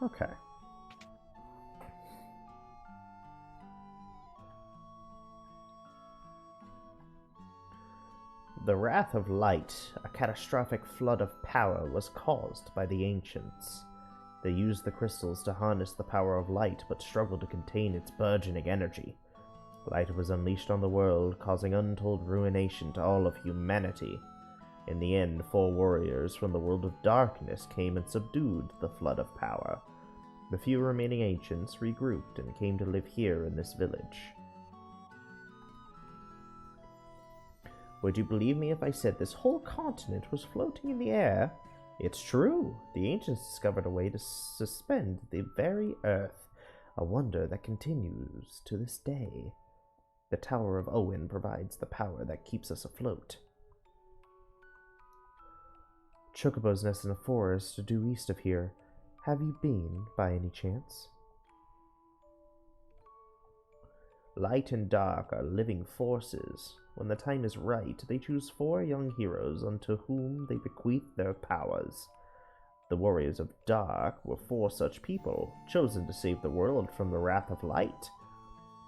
S1: Okay. The Wrath of Light, a catastrophic flood of power, was caused by the Ancients. They used the crystals to harness the power of light, but struggled to contain its burgeoning energy. Light was unleashed on the world, causing untold ruination to all of humanity. In the end, 4 warriors from the world of darkness came and subdued the flood of power. The few remaining ancients regrouped and came to live here in this village. Would you believe me if I said this whole continent was floating in the air? It's true. The ancients discovered a way to suspend the very earth, a wonder that continues to this day. The Tower of Owen provides the power that keeps us afloat. Chocobo's nest in a forest due east of here. Have you been, by any chance? Light and dark are living forces. When the time is right, they choose 4 young heroes unto whom they bequeath their powers. The Warriors of Dark were 4 such people, chosen to save the world from the Wrath of Light.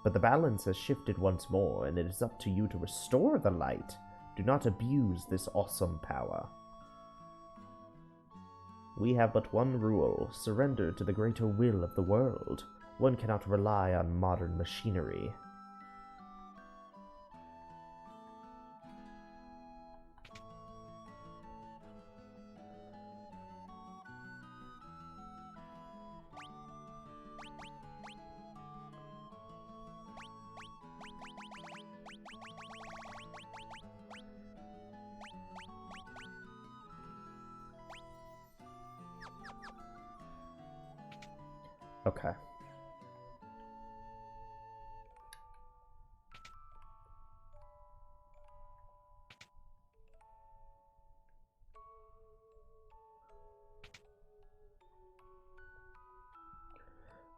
S1: But the balance has shifted once more, and it is up to you to restore the light. Do not abuse this awesome power. We have but one rule: surrender to the greater will of the world. One cannot rely on modern machinery. Okay.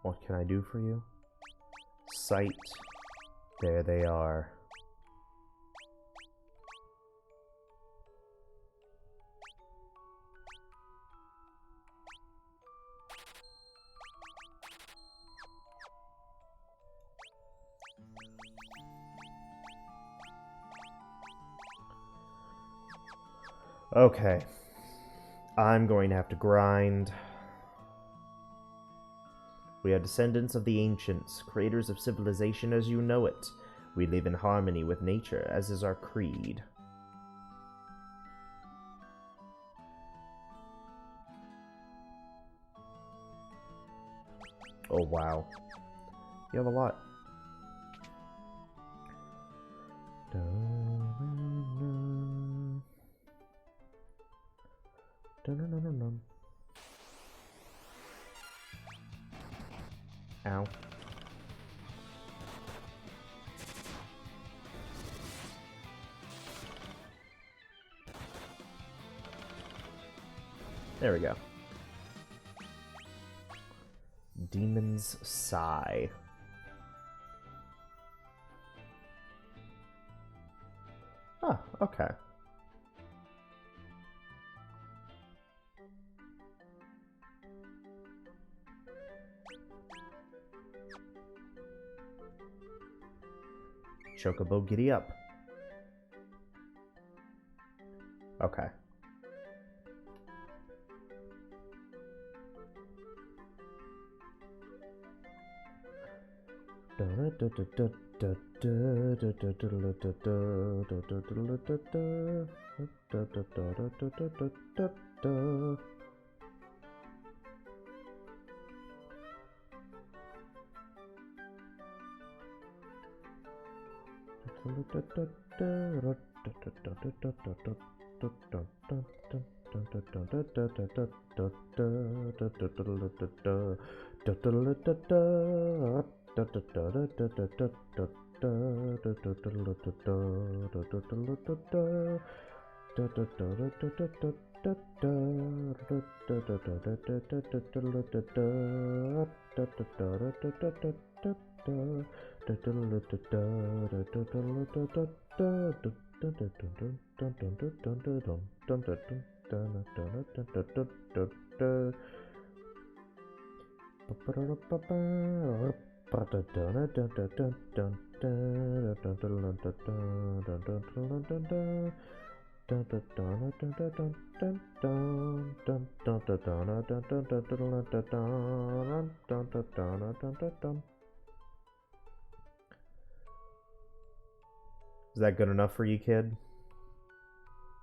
S1: What can I do for you? Sight. There they are. Okay. I'm going to have to grind. We are descendants of the ancients, creators of civilization as you know it. We live in harmony with nature, as is our creed. Oh, wow. You have a lot. Ow. There we go. Demon's Sigh. Ah, okay. Chocobo, giddy up. Okay. Is that good enough for you, kid?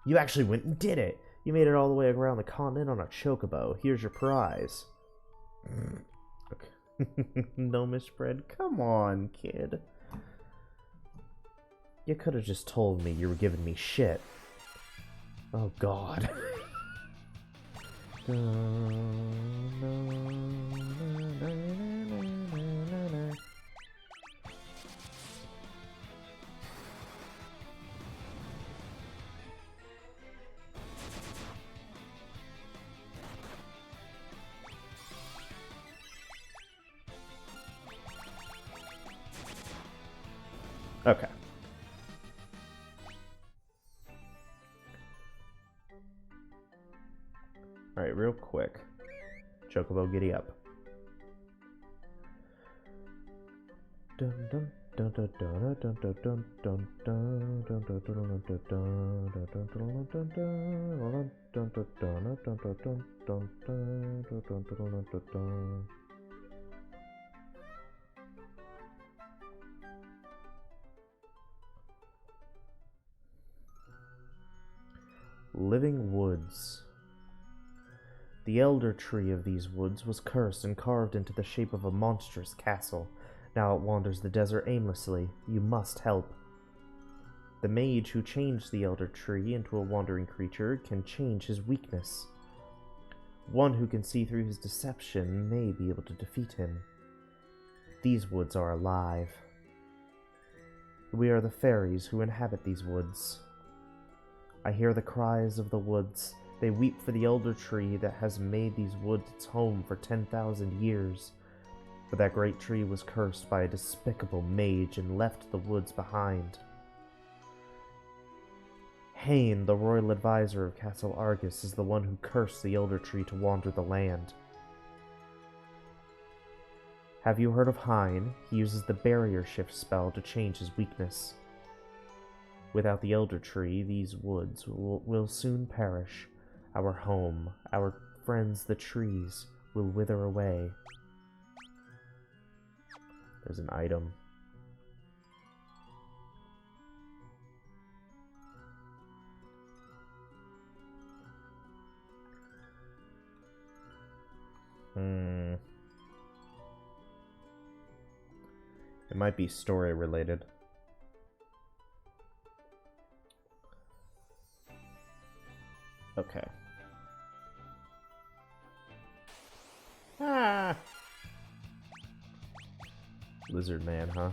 S1: You actually went and did it! You made it all the way around the continent on a chocobo. Here's your prize. Okay. No misspread? Come on, kid. You could have just told me you were giving me shit. Oh, God. Okay. Alright, real quick. Chocobo, giddy up. Dun dun dun dun dun dun dun dun dun dun dun dun dun dun dun dun. Living woods. The elder tree of these woods was cursed and carved into the shape of a monstrous castle. Now it wanders the desert aimlessly. You must help. The mage who changed the elder tree into a wandering creature can change his weakness. One who can see through his deception may be able to defeat him. These woods are alive. We are the fairies who inhabit these woods. I hear the cries of the woods. They weep for the elder tree that has made these woods its home for 10,000 years. But that great tree was cursed by a despicable mage and left the woods behind. Hain, the royal advisor of Castle Argus, is the one who cursed the elder tree to wander the land. Have you heard of Hain? He uses the barrier shift spell to change his weakness. Without the elder tree, these woods will soon perish. Our home, our friends the trees, will wither away. There's an item. It might be story related. Okay. Ah! Lizard man, huh?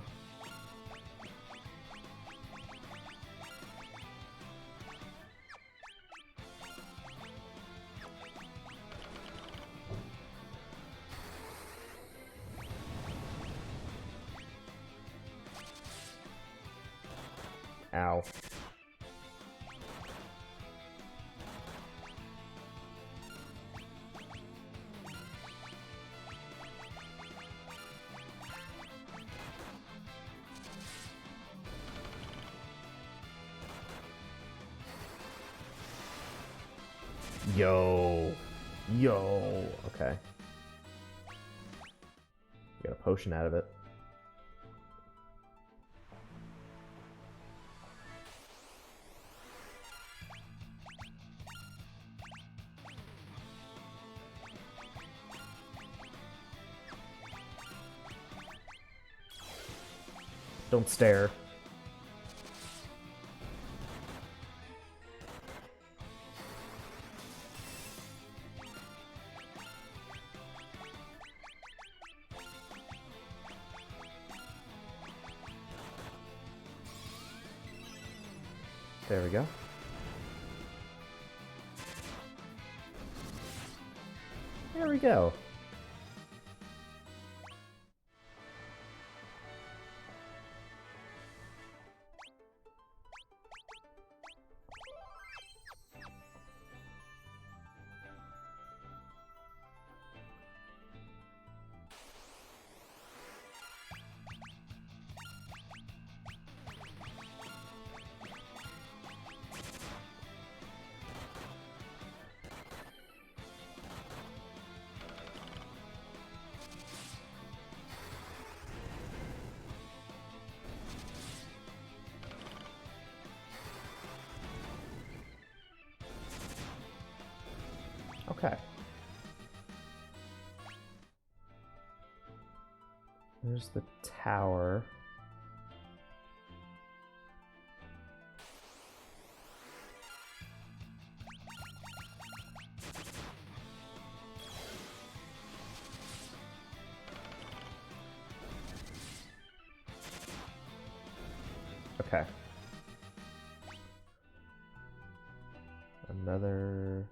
S1: Ow. Yo. Yo. Okay. Got a potion out of it. Don't stare. There we go. There we go. Okay. There's the tower. Okay. Another...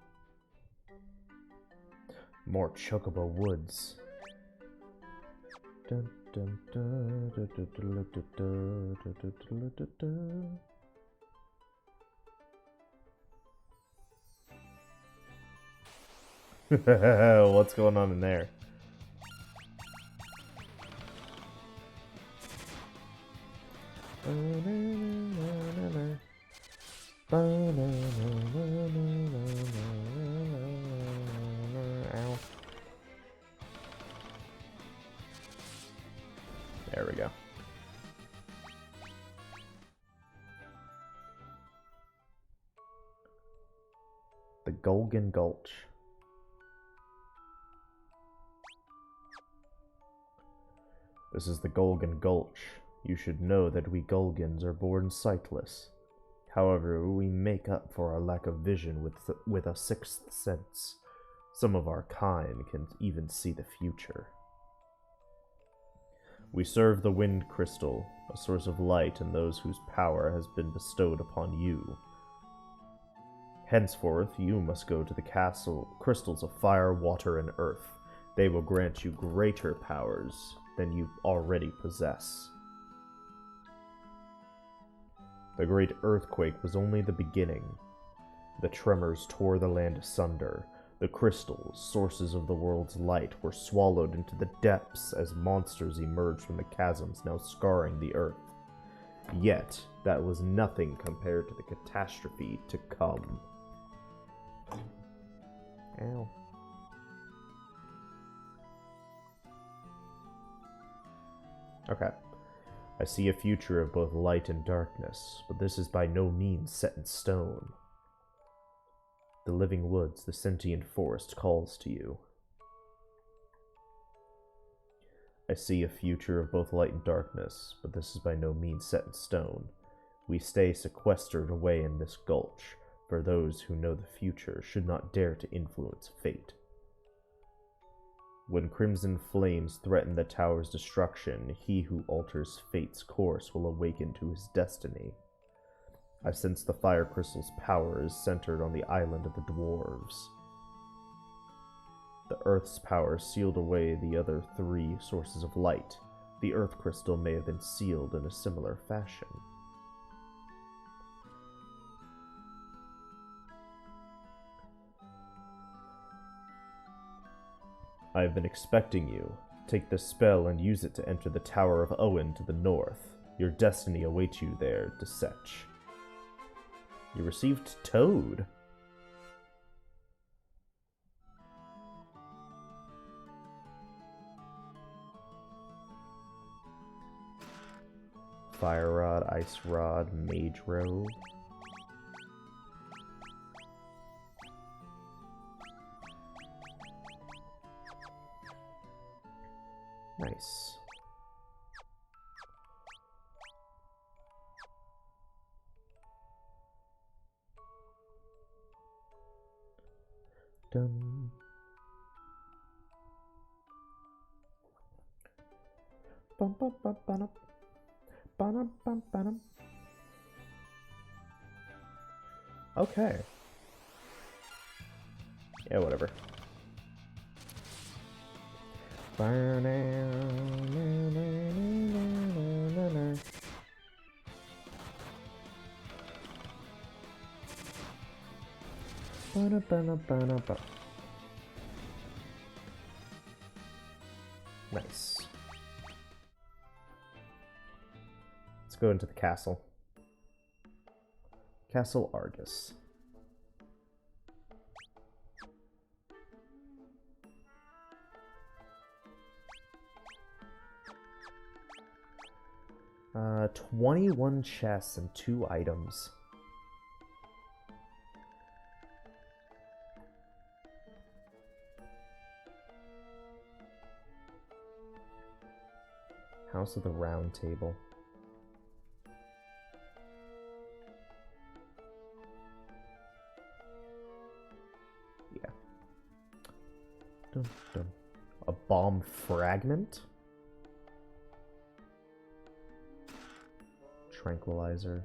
S1: More Chocobo Woods. Dun, dun, dun, dun, dun, dun, dun, dun, dun, dun, dun, dun. What's going on in there? Ow. There we go. The Golgan Gulch. This is the Golgan Gulch. You should know that we Golgans are born sightless. However, we make up for our lack of vision with a sixth sense. Some of our kind can even see the future. We serve the Wind Crystal, a source of light and those whose power has been bestowed upon you. Henceforth, you must go to the castle crystals of fire, water, and earth. They will grant you greater powers than you already possess. The great earthquake was only the beginning. The tremors tore the land asunder. The crystals, sources of the world's light, were swallowed into the depths as monsters emerged from the chasms now scarring the earth. Yet, that was nothing compared to the catastrophe to come. Ow. Okay. I see a future of both light and darkness, but this is by no means set in stone. The living woods, the sentient forest calls to you. I see a future of both light and darkness, but this is by no means set in stone. We stay sequestered away in this gulch, for those who know the future should not dare to influence fate. When crimson flames threaten the tower's destruction, he who alters fate's course will awaken to his destiny. I sense the fire crystal's power is centered on the island of the dwarves. The earth's power sealed away the other three sources of light. The earth crystal may have been sealed in a similar fashion. I have been expecting you. Take this spell and use it to enter the Tower of Owen to the north. Your destiny awaits you there, Desech. You received Toad. Fire Rod, Ice Rod, Mage Robe. Nice. Dum. Bum bum bum bum bum bum bum. Okay. Yeah, whatever. Nice. Let's go into the castle. Castle Argus. Uh, 21 chests and 2 items. House of the Round Table. Yeah. Dun, dun. A bomb fragment? Tranquilizer.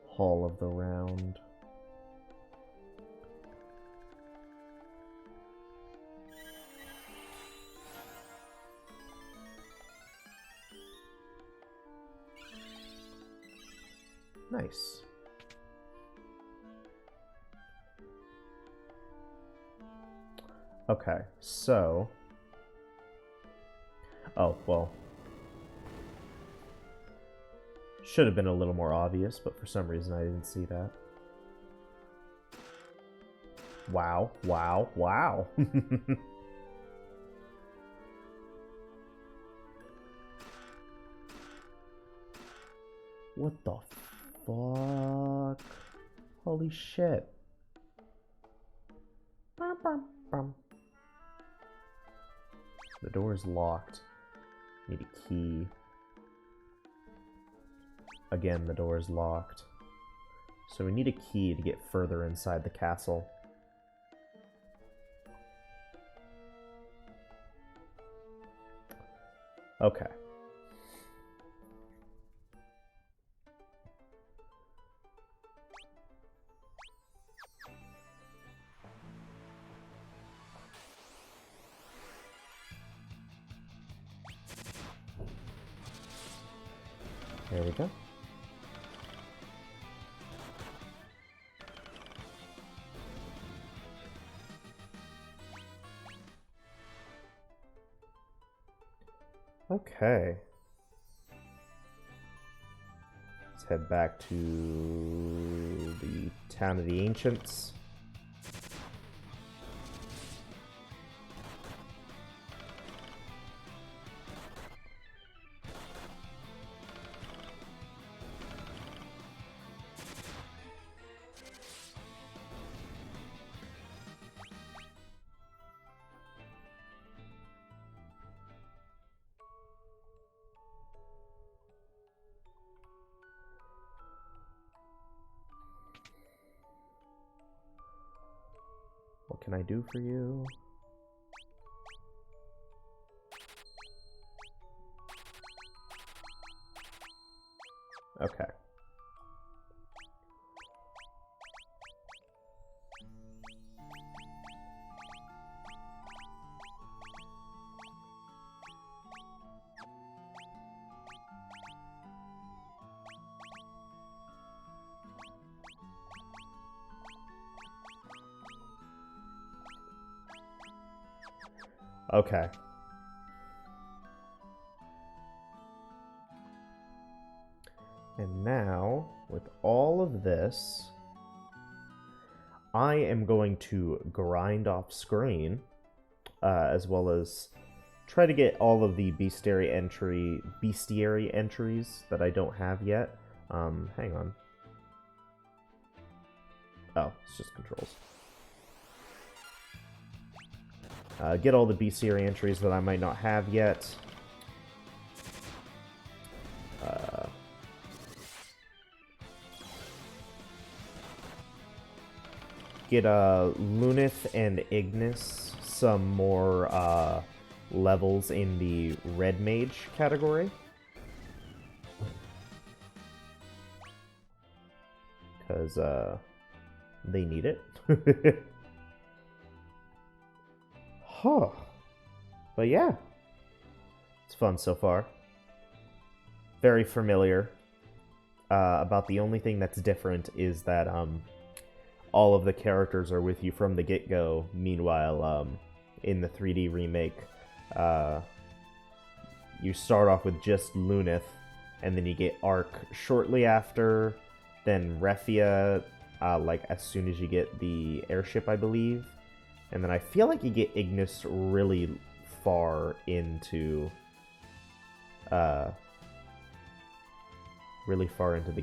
S1: Hall of the Round. Nice. Okay, so... Oh, well. Should have been a little more obvious, but for some reason I didn't see that. Wow, wow, wow. What the fuck? Holy shit. Bum, bum, bum. The door is locked. Need a key. Again, the door is locked. So we need a key to get further inside the castle. Okay. There we go. Okay. Let's head back to the Town of the Ancients. What can I do for you? Okay. Okay. And now, with all of this, I am going to grind off screen, as well as try to get all of the bestiary entries that I don't have yet. Hang on. Oh, it's just controls. Get all the bestiary entries that I might not have yet. Get Lunith and Ignis some more levels in the Red Mage category. Because they need it. Huh. But yeah. It's fun so far. Very familiar. About the only thing that's different is that all of the characters are with you from the get-go. Meanwhile, in the 3D remake, you start off with just Lunith, and then you get Ark shortly after, then Refia, like as soon as you get the airship, I believe. And then I feel like you get Ignis really far into the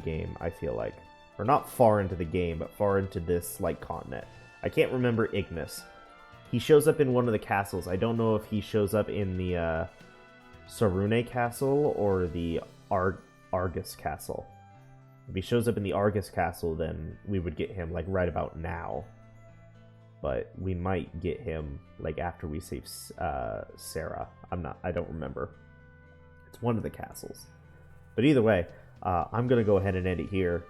S1: game, I feel like. Or not far into the game, but far into this, like, continent. I can't remember Ignis. He shows up in one of the castles. I don't know if he shows up in the Sarune Castle or the Argus Castle. If he shows up in the Argus Castle, then we would get him like right about now. But we might get him like after we save Sarah. I don't remember. It's one of the castles. But either way, I'm gonna go ahead and end it here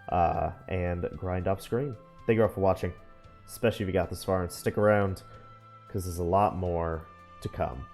S1: and grind off screen. Thank you all for watching, especially if you got this far, and stick around because there's a lot more to come.